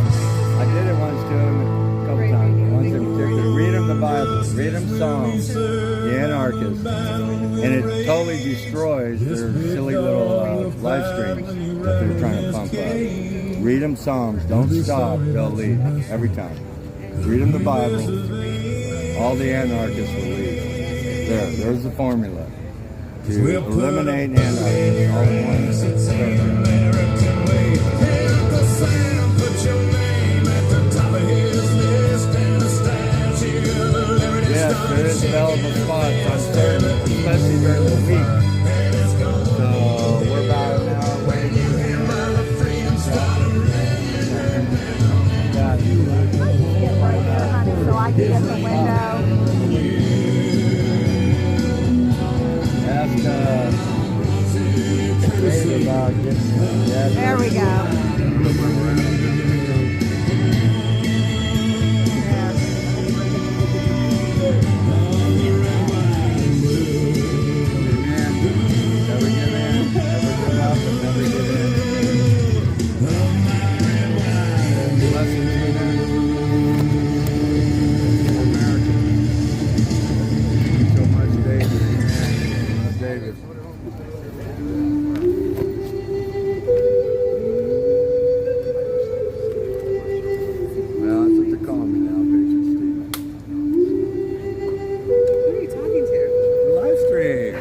I did it once to him a couple times. Once in particular, read him the Bible, read him songs, the anarchists, and it totally destroys their silly little live streams that they're trying to pump up. Read them Psalms. Don't stop. They'll leave every time. Read them the Bible. All the anarchists will leave. There's the formula to eliminate anarchists. All in one. Yes, there is available spots on certain, especially during the week. So we're about an hour waiting. So I can get the window. Ask Dave about getting that. There we go. Never give in, never give up, and never give in. Blessings to them. So much, David. Amen. David. Well, that's what they're calling me now, Patient Steve. Who are you talking to? The live stream.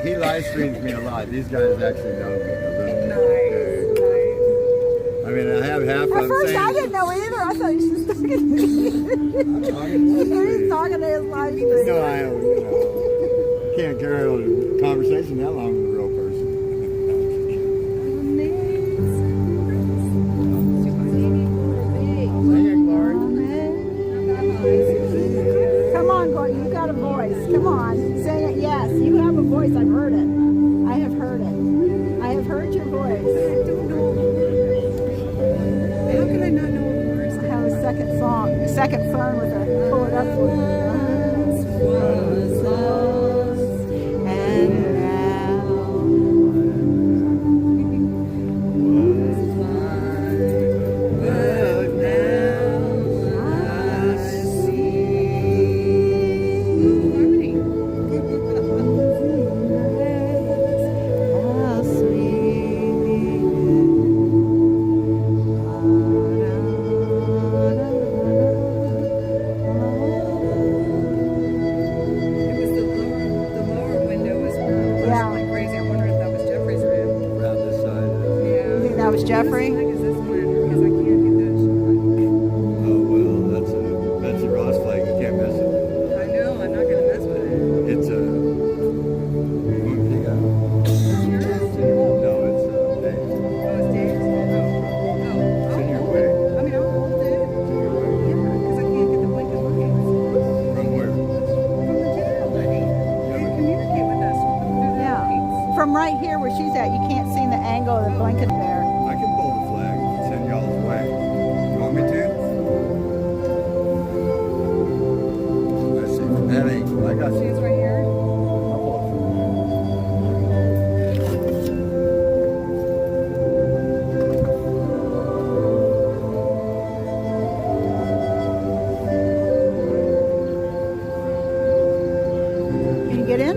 He live streams me a lot. These guys actually know me a little bit. Nice. I mean, I have half of them At first, saying, I didn't know either. I thought he was just talking to me. I'm talking to He's talking to his live stream. No, I can't carry on a conversation that long with a real person. Sing it, Glory. Come on, Glory. You got a voice. Come on. Sing it. Yes, you have a voice. I've heard it. I have heard it. I have heard your voice. I don't know. How can I not know the words? I have a second song, second phone with a pull it up for you. Was lost and now was mine, but now I see. How It was the lower window was flashing like crazy. I wonder if that was Jeffrey's room. Around this side. Yeah. You think that was Jeffrey? What the heck is this one? Because I can't get that shut. Oh, well, that's a Ross flag. You can't mess with it. I know. I'm not gonna mess with it. It's a... What do you got? It's yours? No, it's Dave's. Oh, it's Dave's? Oh. It's in your way. I mean, I'll hold it. Yeah, because I can't get the blinking lights. From where? From the jail, buddy. They communicate with us through the Yeah. lights. From right here where she's at, you can't see the angle of the blanket there. I can pull the flag. Send y'all's way. You want me to? Let's see. That ain't... I got See, it's right here. I'll pull it from there. Can you get in?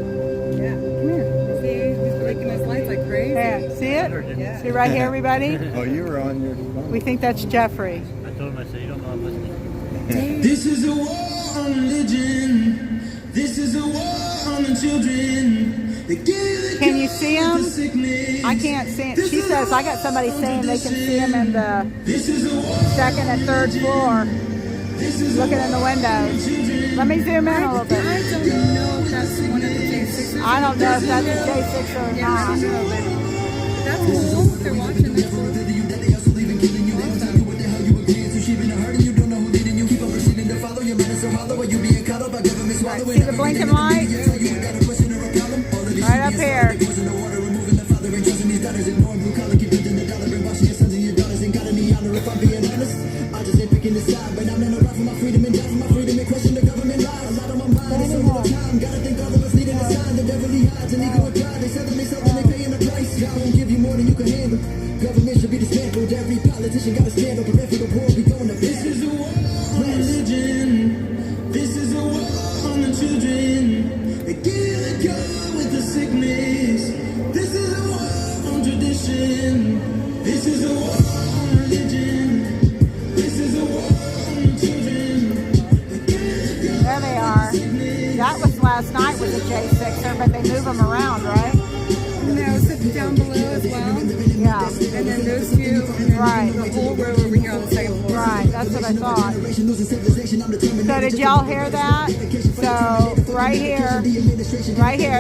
Yeah. Come here. See, he's blinking his lights like crazy. There. See it? Yeah. See right here, everybody? Oh, you were on your phone. We think that's Jeffrey. I told him, I said, you don't know I'm listening. This is a war on religion. This is a war on the children. Can you see him? I can't see him. She says, I got somebody saying they can see him in the second and third floor, looking in the windows. Let me zoom in a little bit. I don't know if that's one of the J6. I don't know if that's a J6 or not. That's cool. They're watching this. See the blinking light? Right up here. Government should be dismantled. Every politician got a stand up. For the war, we going to this is a war on religion. This is a war on the children. They can't go with the sickness. This is a war on tradition. This is a war on religion. This is a war on the children. There they are. That was last night with the J6er, but they move them around, right? No, sitting down below as well. Yeah. And then those two, and then Right. the whole row over here on the second floor. Right, that's what I thought. So did y'all hear that? So right here,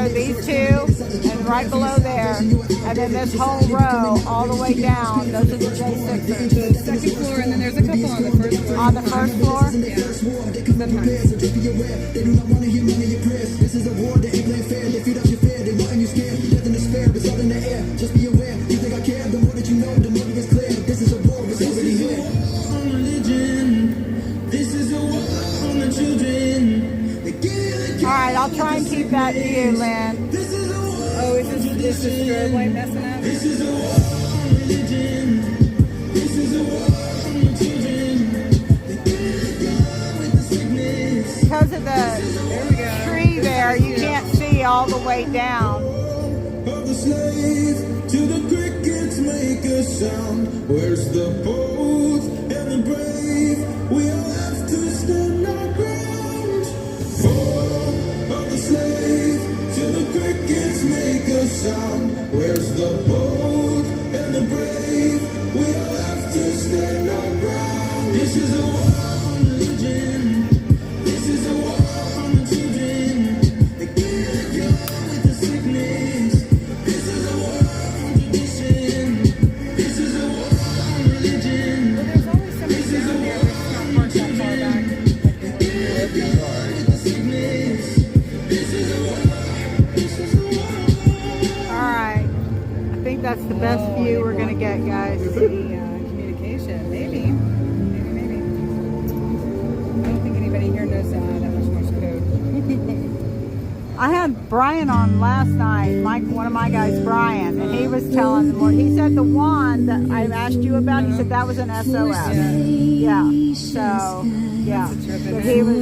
these two, and right below there, and then this whole row all the way down, those are the J6ers. The second floor, and then there's a couple on the first floor. On the first floor? Yeah. Sometimes. They do not want to hear none of your prayers. This is a war, they ain't playing fair. They feed off your fear, they want you scared. Death and despair, it's all in the air. Just be aware, you think I care. The more that you know, the more it's clear. This is a war, it's already here. This is a war on religion. This is a war on the children. They can't All right, I'll try and keep that view, Lynn. This is a war. Oh, is this strobe light messing up? This is a war on religion. This is a war on the children. They can't go with the sickness. Because of the tree there, you can't see all the way down. Of the slave to the crickets make a sound. Where's the bold and the brave? We all have to stand our ground. Oh, of the slave to the crickets make a sound. Where's the bold and the brave? We all have to stand our ground. This is a war on religion. This is a war on the children. They can't go with the sickness. This is a war on tradition. This is a war on religion. Well, there's always somebody down there that's not parked that far back. They can't go with the sickness. This is a war. This is a war. All right. I think that's the best view we're going to get, guys. Communication, maybe. I don't think anybody here knows that much Morse code. I had Brian on last night, one of my guys, Brian, and he was telling them more. He said the one that I asked you about, he said that was an SOS. Yeah. So, yeah. But he was...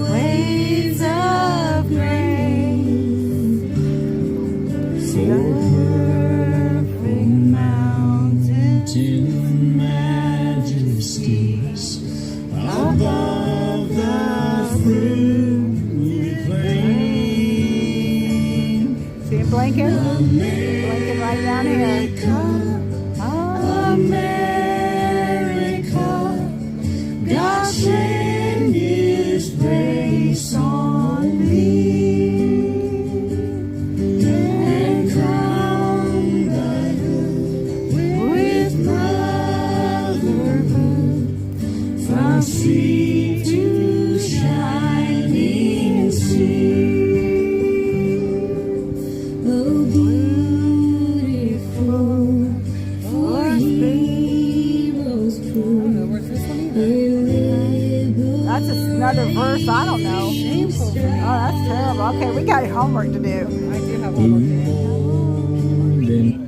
Waves of grace, perfect mountain majesties above the fruit plain. See him blinking? Blinking right down here. America, God send His grace on me and crown thy hood with brotherhood from sea to shining sea. Oh, beautiful for heroes true. That's another verse I don't know. Oh, that's terrible. Okay, we got homework to do. I do have homework to do.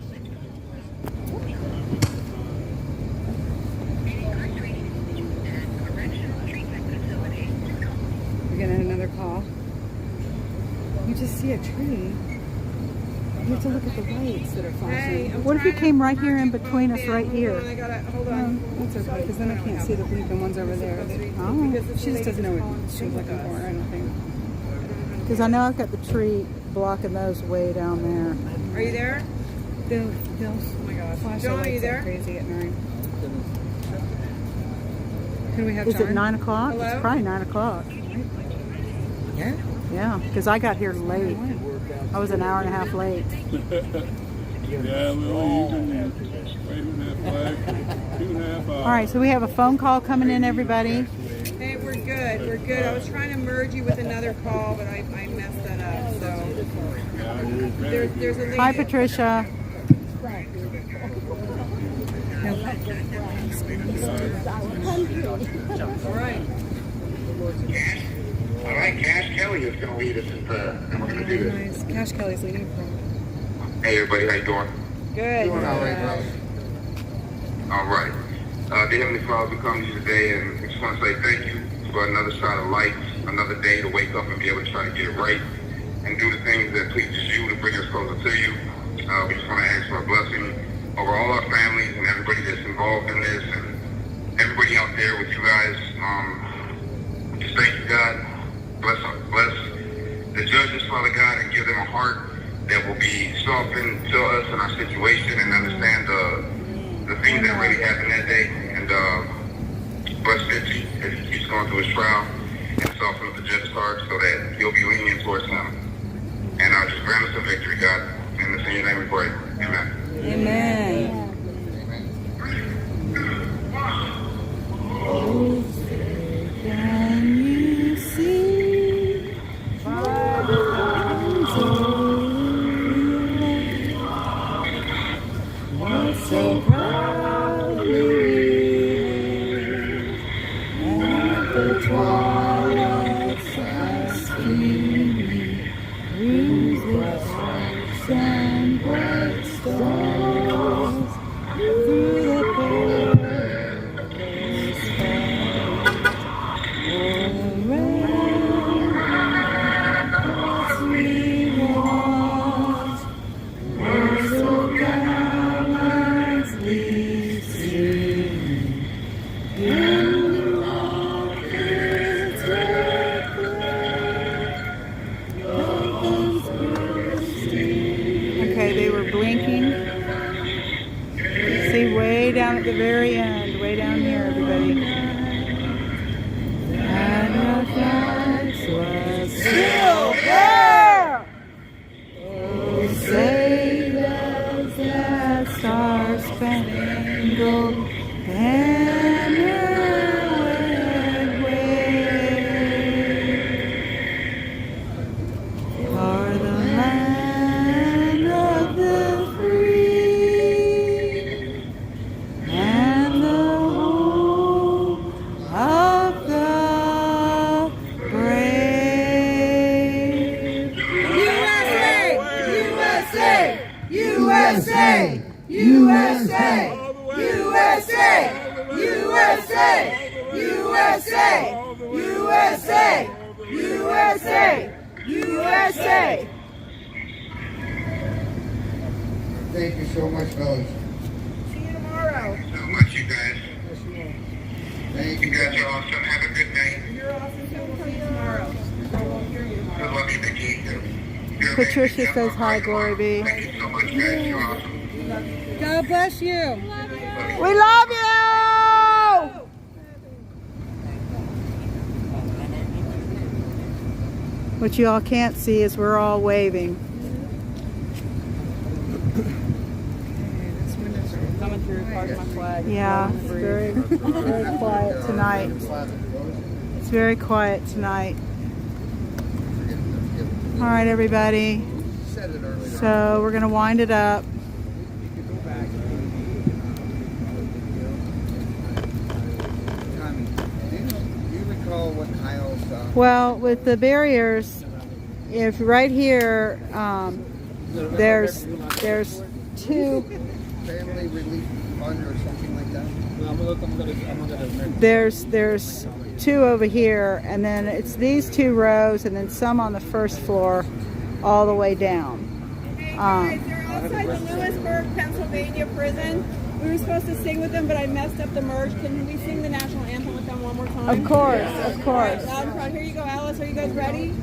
We're getting another call. You just see a tree. You have to look at the lights that are flashing. What if you came right here in between us, right here? Hold on. That's okay, because then I can't see the blinking ones over there. Oh, She just doesn't know what she's looking for, I don't think. because I know I've got the tree blocking those way down there. Are you there? They'll flash the John, are you lights there? like crazy at night. Can we have Is John? it 9 o'clock? Hello? It's probably 9 o'clock. Yeah. Yeah, because I got here late. I was an hour and a half late. Yeah, well, you've been waving that flag for 2.5 hours. All right, so we have a phone call coming in, everybody. Hey, we're good. We're good. I was trying to merge you with another call, but I messed that up. So there's a lady. Hi, Patricia. All right. All right, Cash Kelly is going to lead us in prayer, and we're going to do this. Nice. Cash Kelly's leading from. Hey, everybody, how you doing? Good. Doing all right, brother. All right. Dear Heavenly Father, we come to you today, and we just want to say thank you for another shot of light, another day to wake up and be able to try to get it right and do the things that pleases you to bring us closer to you. We just want to ask for a blessing over all our families and everybody that's involved in this and everybody out there with you guys. Just thank you, God. Bless the judges, Father God, and give them a heart that will be softened to us in our situation and understand the things that really happened that day. And bless Mitchie as he keeps going through his trial and soften up the judge's heart so that he'll be lenient towards him. And just grant us a victory, God. In the name we pray. Amen. Amen. Can you see by the lines of what so proudly at the twilight's last streaming through the stripes and bright stars, through the perilous fight, around we watch, were so gallantly seen, in the rocket's red glare. Okay, they were blinking. See, way down at the very end, way down here, everybody. And the flags was still there. Oh, say does that star-spangled banner wave for the land of the free and the home of the brave. USA! USA! USA! USA! USA! USA! USA! USA! Thank you so much, fellas. See you tomorrow. So much, you guys. Thank You you, guys guys. are awesome. Have a good day. You're awesome. So we'll see you tomorrow. I won't hear you I tomorrow. love you, Nikki. You're Patricia amazing. says hi, Glory be. Thank you so much, guys. You're awesome. God bless you. We love you! What you all can't see is we're all waving. Coming through, part of my flag. Yeah, it's very, very quiet tonight. It's very quiet tonight. All right, everybody. Said it earlier. So we're going to wind it up. Tommy, do you recall what Kyle's Well, with the barriers, if right here, there's two. family relief fund or something like that? There's two over here, and then it's these two rows, and then some on the first floor, all the way down. Um, They're outside the Lewisburg, Pennsylvania prison. We were supposed to sing with them, but I messed up the merge. Can we sing the national anthem with them one more time? Of course, of All right, course. loud and proud. Here you go, Alice. Are you guys ready?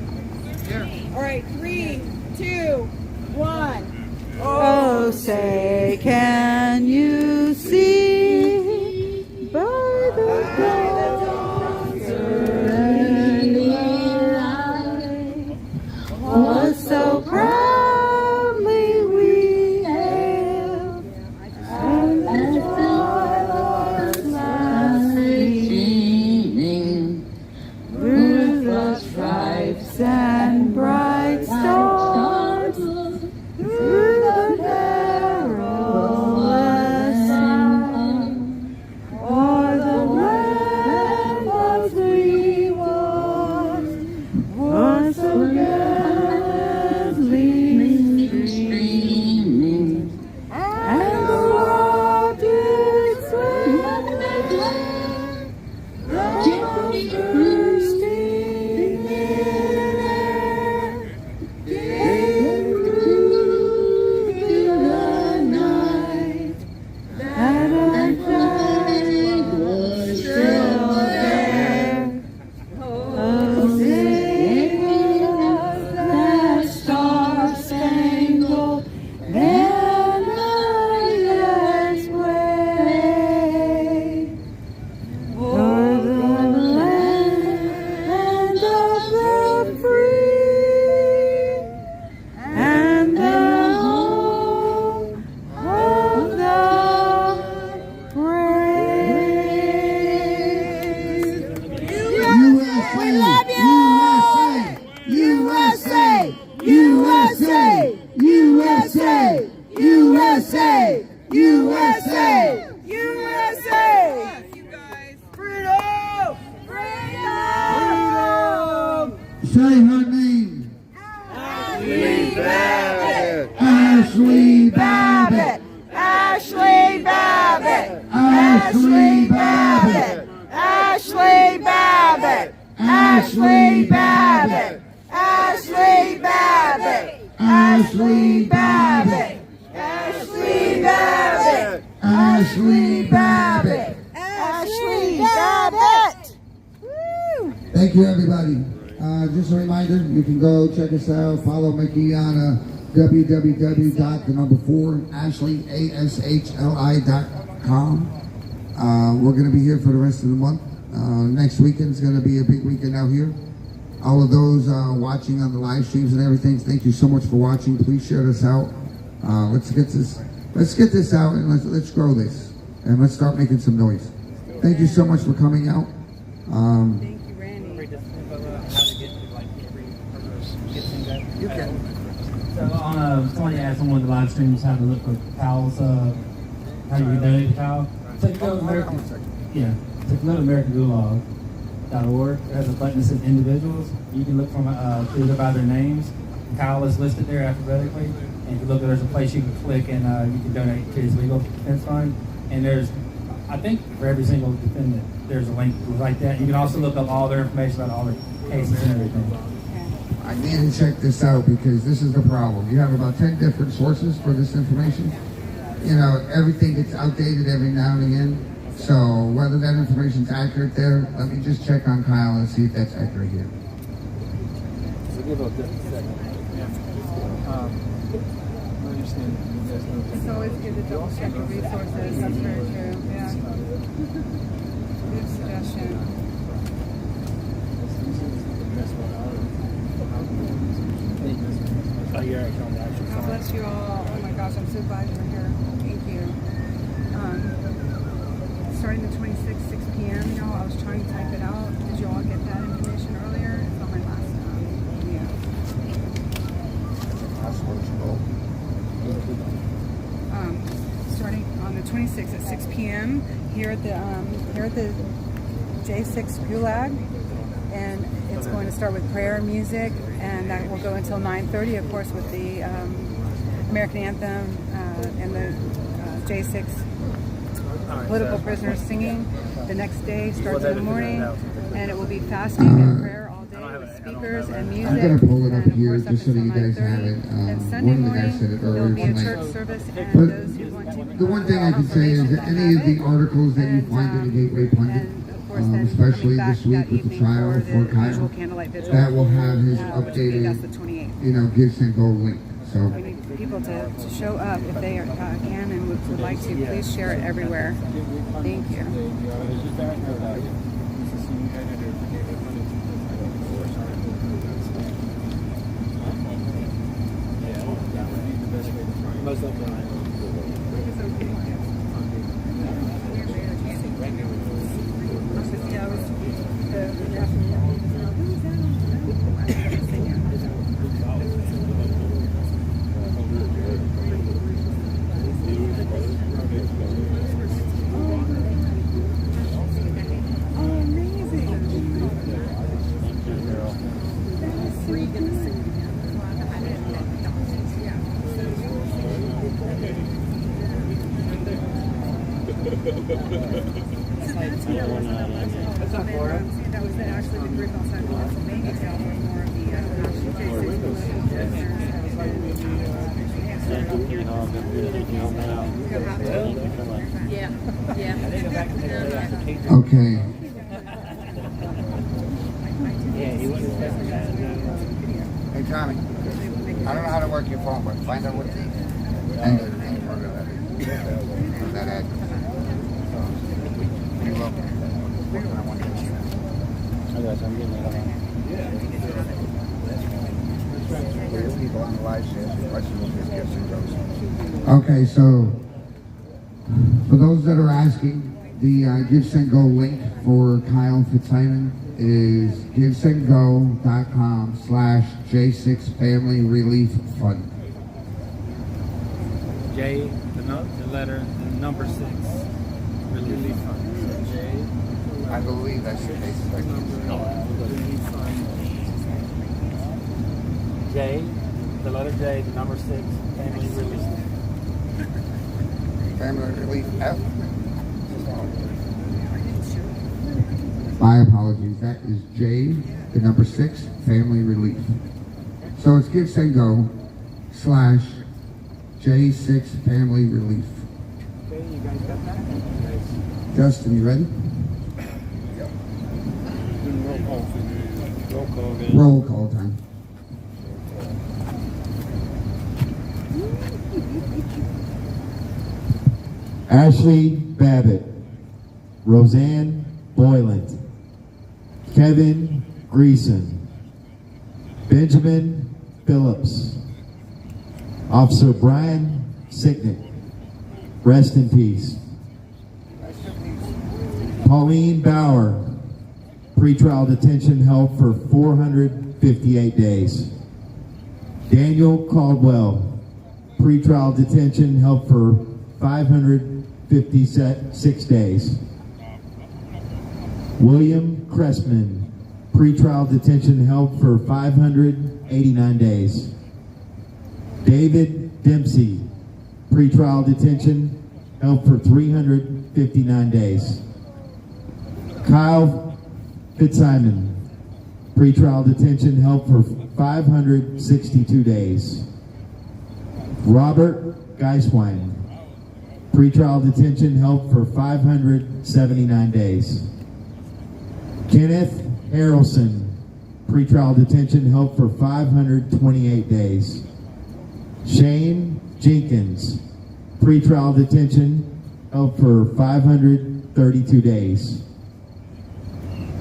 Yeah. All right, 3, 2, 1. Oh, say, can you see by the dawn's early light what so proudly we hailed as the Lord's last evening, ruthless stripes and bright stars through the perilous sun, o'er the land was we was so gallantly streaming, and the world did swim the bursting midair, gave through the night that our flag was still there. Oh, sing of that star-spangled banner, yes, wave o'er the land of the free and the home of the brave. USA, we love you! USA, USA, USA, USA, USA, USA! Freedom! Freedom! Say her name. Ashley Babbitt. Ashley Babbitt. Ashley Babbitt. Ashley Babbitt. Ashley Babbitt. Ashley Babbitt. Ashley Babbitt. Ashley Babbitt. Ashley Babbitt. Ashley Babbitt. Ashley Babbitt. Woo! Thank you, everybody. Just a reminder, you can go check us out. Follow Mickey on www.4ashli.com. We're going to be here for the rest of the month. Next weekend is going to be a big weekend out here. All of those watching on the live streams and everything, thank you so much for watching. Please share this out. Let's get this out and let's grow this and let's start making some noise. Thank you so much for coming out. You can. So somebody asked on one of the live streams how to look for towels, how you can donate a towel. So if you go to American, so if you go to AmericanGulag.org, there's a button that says individuals. You can look from through by their names. The towel is listed there alphabetically, and if you look, there's a place you can click and you can donate to his legal defense fund. And there's, I think, for every single defendant, there's a link like that. You can also look up all their information about all their cases and everything. I need to check this out because this is the problem. You have about 10 different sources for this information. You know, everything gets outdated every now and again. So whether that information's accurate there, let me just check on Kyle and see if that's accurate here. So give up just a second. I understand you guys know. It's always good to double check the resources. That's very true. Yeah. Good suggestion. God bless you all. Oh my gosh, I'm so glad you're here. Thank you. Starting the 26th, 6 p.m. Y'all, I was trying to type it out. Did you all get that information earlier? It's on my last yeah. Starting on the 26th at 6 p.m. here at the J6 Gulag, and it's going to start with prayer and music, and that will go until 9:30, of course, with the American anthem and the J6 political prisoners singing. The next day starts in the morning, and it will be fasting and prayer all day with speakers. speakers and music. I'm going to pull it up and of here course, just so that you guys have 9:30. it. And Sunday One of the guys morning, said it there'll earlier be a tonight. church service, and But those who want to. the one thing I can say is that any of the articles that you find in the Gateway Pundit, especially this week with the trial for Kyle, that will have his updated, Give St. Gold link. So We need people to show up if they can and would like to. Please share it everywhere. Thank you. Most of the That's not Laura. That was actually the group outside of Pennsylvania dealt with more of the okay. Hey Tommy, I don't know how to work your phone, but find out what the angle of that address. You're welcome. People on the live okay, so for those that are asking, the Give Send Go link for Kyle Fitzsimon is givesendgo.com/J6 Family Relief Fund. J, the letter, the number 6. Relief Fund. J. I believe that's the case. Relief Fund. J, the letter J, the number 6, Family Relief. Family Relief F. My apologies. That is J, the number 6, Family Relief. So it's givesendgo/J6 Family Relief. Okay, you guys got that? Justin, you ready? Roll call time. Ashley Babbitt, Roseanne Boylant, Kevin Greason, Benjamin Phillips, Officer Brian Sicknick, rest in peace. Pauline Bauer, pretrial detention held for 458 days. Daniel Caldwell, pretrial detention held for 556 days. William Cressman, pretrial detention held for 589 days. David Dempsey, pretrial detention held for 359 days. Kyle Fitzsimon, pretrial detention held for 562 days. Robert Geiswein, pretrial detention held for 579 days. Kenneth Harrelson, pretrial detention held for 528 days. Shane Jenkins, pretrial detention held for 532 days.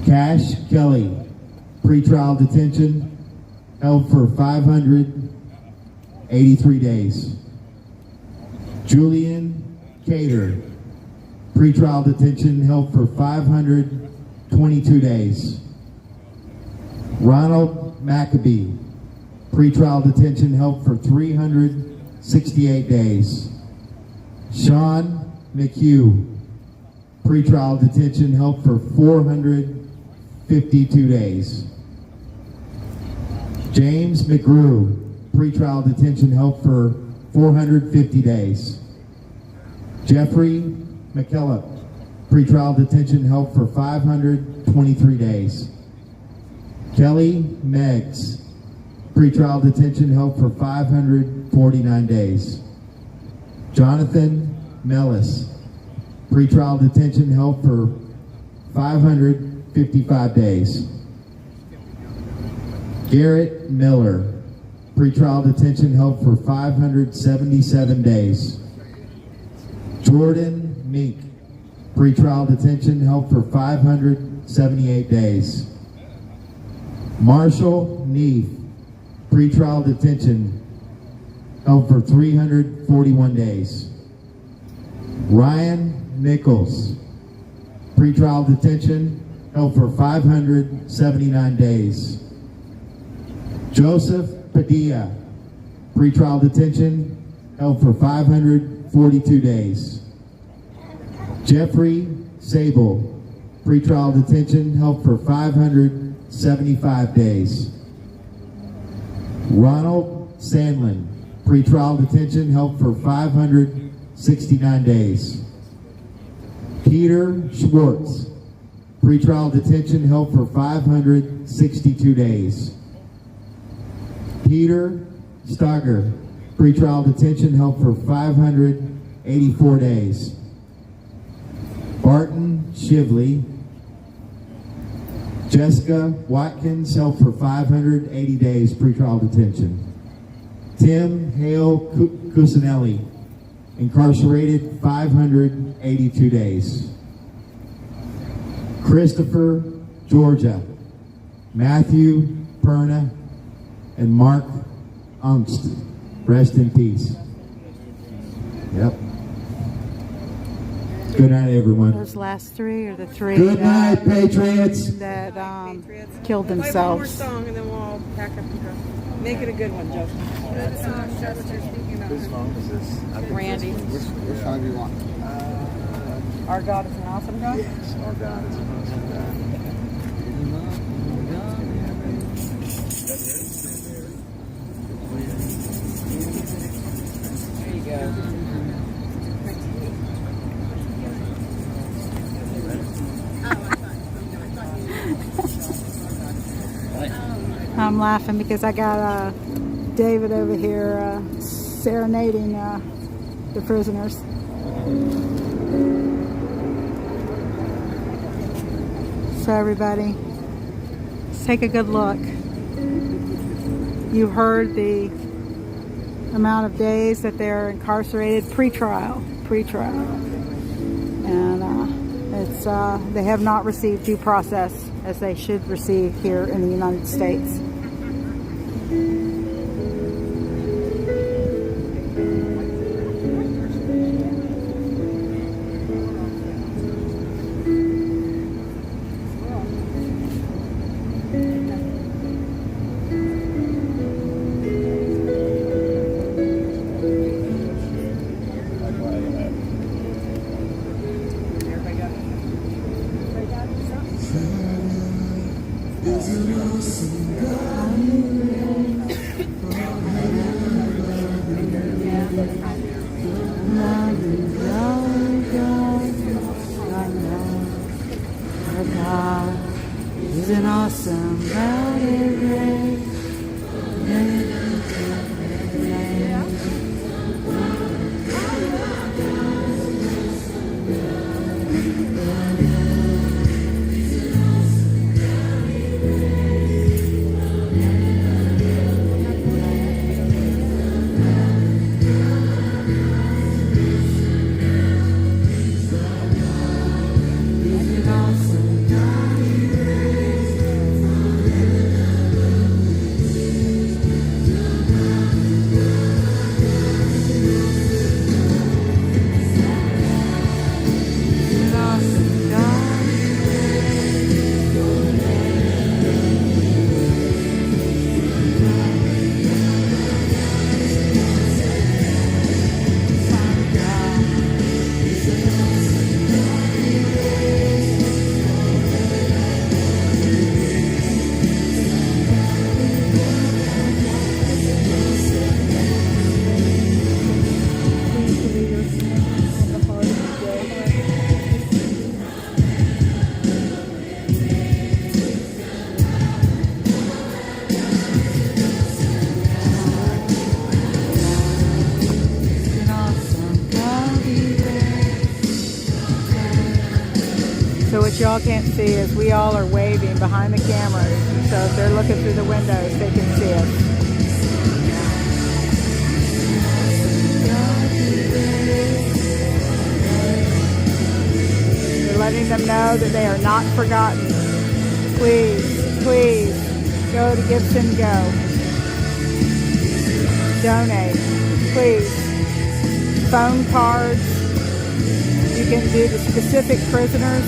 Cash Kelly, pretrial detention held for 583 days. Julian Cater, pretrial detention held for 522 days. Ronald Maccabee, pretrial detention held for 368 days. Sean McHugh, pretrial detention held for 452 days. James McGrew, pretrial detention held for 450 days. Jeffrey McKillop, pretrial detention held for 523 days. Kelly Meggs, pretrial detention held for 549 days. Jonathan Mellis, pretrial detention held for 555 days. Garrett Miller, pretrial detention held for 577 days. Jordan Mink, pretrial detention held for 578 days. Marshall Neef, pretrial detention held for 341 days. Ryan Nichols, pretrial detention held for 579 days. Joseph Padilla, pretrial detention held for 542 days. Jeffrey Sable, pretrial detention held for 575 days. Ronald Sandlin, pretrial detention held for 569 days. Peter Schwartz, pretrial detention held for 562 days. Peter Stager, pretrial detention held for 584 days. Barton Shively, Jessica Watkins held for 580 days pretrial detention. Tim Hale Cusinelli, incarcerated 582 days. Christopher Georgia, Matthew Perna, and Mark Ungst. Rest in peace. Yep. Good night, everyone. Those last three are the three. Good night, Patriots. That killed themselves. Play one more song and then we'll all pack up and go. Make it a good one, Justin. That song, Justin, speaking of. Whose song is this? Randy. Which song do you want? Our God is an awesome God. Our God is an awesome God. There you go. I'm laughing because I got David over here serenading the prisoners. So everybody, let's take a good look. You heard the amount of days that they're incarcerated pre-trial. And it's they have not received due process as they should receive here in the United States. He's an awesome God. what y'all can't see is we all are waving behind the cameras. So if they're looking through the windows, they can see us. We're letting them know that they are not forgotten. Please, please go to Gibson Go. Donate, please. Phone cards. You can do the specific prisoners.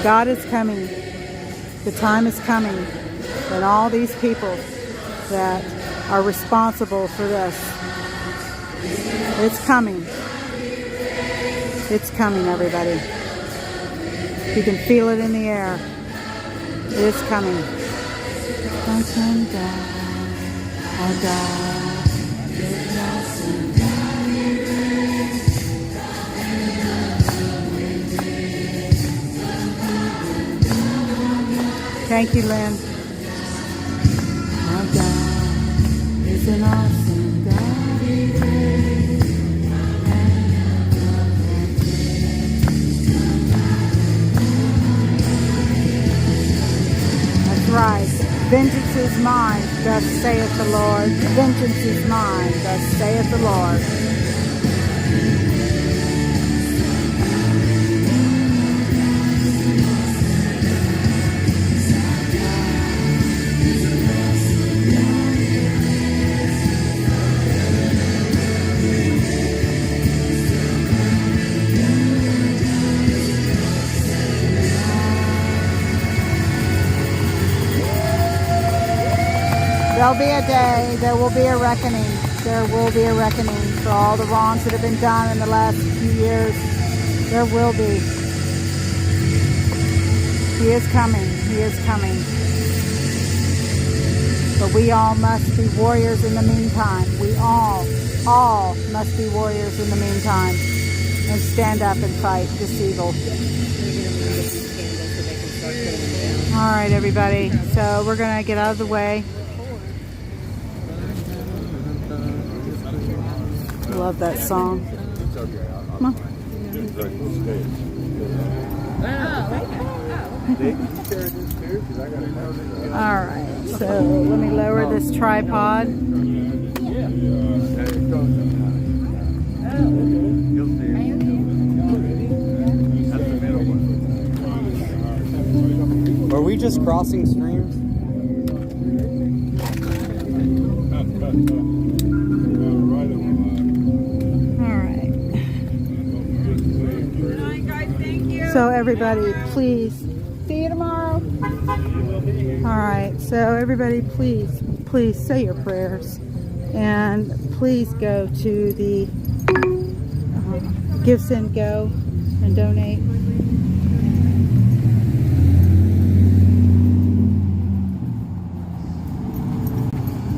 God is coming. The time is coming. And all these people that are responsible for this. It's coming. It's coming, everybody. You can feel it in the air. It is coming. Thank you, Lynn. Our God is an awesome God. That's right. Vengeance is mine, thus saith the Lord. Vengeance is mine, thus saith the Lord. There'll be a day, there will be a reckoning. There will be a reckoning for all the wrongs that have been done in the last few years. There will be. He is coming. He is coming. But we all must be warriors in the meantime. We all must be warriors in the meantime and stand up and fight this evil. All right, everybody. So we're going to get out of the way. Love that song. Come on. All right, so let me lower this tripod. Are we just crossing streams? So everybody, please, see you tomorrow. All right, so everybody, please say your prayers. And please go to the Give, Send, Go and donate.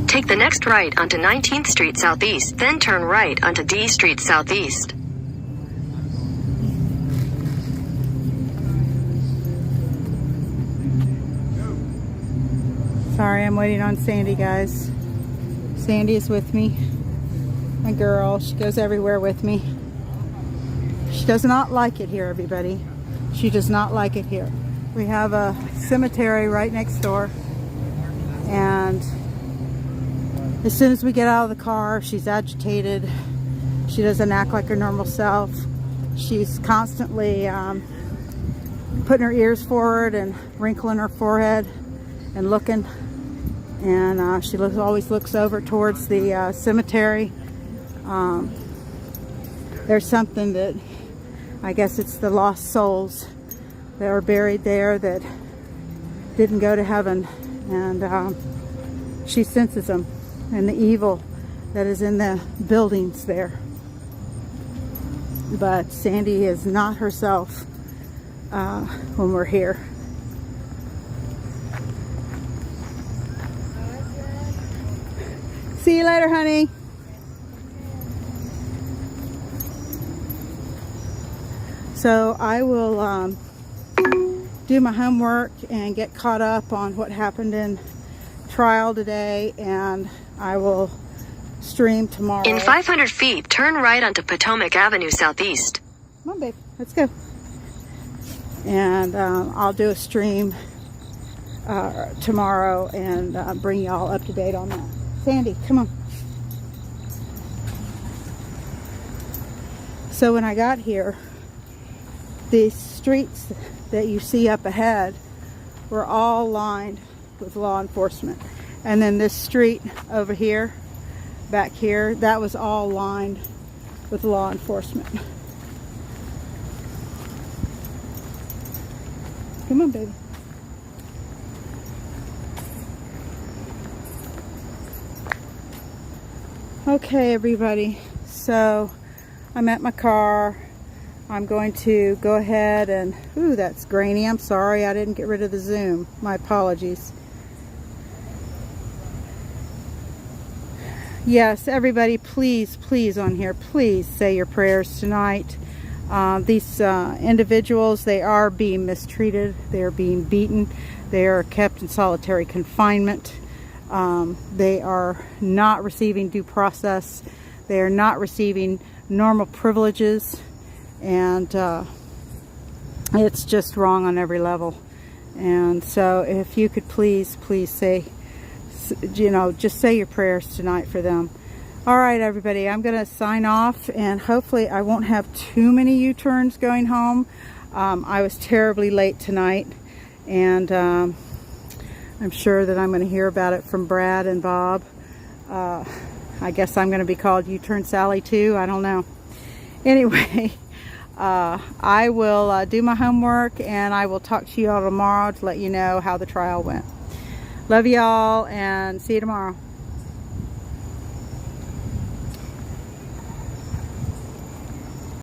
Take the next right onto 19th Street Southeast, then turn right onto D Street Southeast. Sorry, I'm waiting on Sandy, guys. Sandy is with me. My girl, she goes everywhere with me. She does not like it here, everybody. She does not like it here. We have a cemetery right next door. And as soon as we get out of the car, she's agitated. She doesn't act like her normal self. She's constantly putting her ears forward and wrinkling her forehead and looking. And she always looks over towards the cemetery. There's something that, I guess it's the lost souls that are buried there that didn't go to heaven. And she senses them and the evil that is in the buildings there. But Sandy is not herself when we're here. See you later, honey. So I will do my homework and get caught up on what happened in trial today, and I will stream tomorrow. In 500 feet, turn right onto Potomac Avenue Southeast. Come on, babe. Let's go. And I'll do a stream tomorrow and bring y'all up to date on that. Sandy, come on. So when I got here, these streets that you see up ahead were all lined with law enforcement. And then this street over here, back here, that was all lined with law enforcement. Come on, baby. Okay, everybody. So I'm at my car. I'm going to go ahead and, ooh, that's grainy. I'm sorry, I didn't get rid of the zoom. My apologies. Yes, everybody, please, please on here, please say your prayers tonight. These individuals, they are being mistreated. They are being beaten. They are kept in solitary confinement. They are not receiving due process. They are not receiving normal privileges. And it's just wrong on every level. And so if you could please say, you know, just say your prayers tonight for them. All right, everybody, I'm going to sign off, and hopefully I won't have too many U-turns going home. I was terribly late tonight, and I'm sure that I'm going to hear about it from Brad and Bob. I guess I'm going to be called U-Turn Sally too. I don't know. Anyway, I will do my homework, and I will talk to you all tomorrow to let you know how the trial went. Love y'all, and see you tomorrow.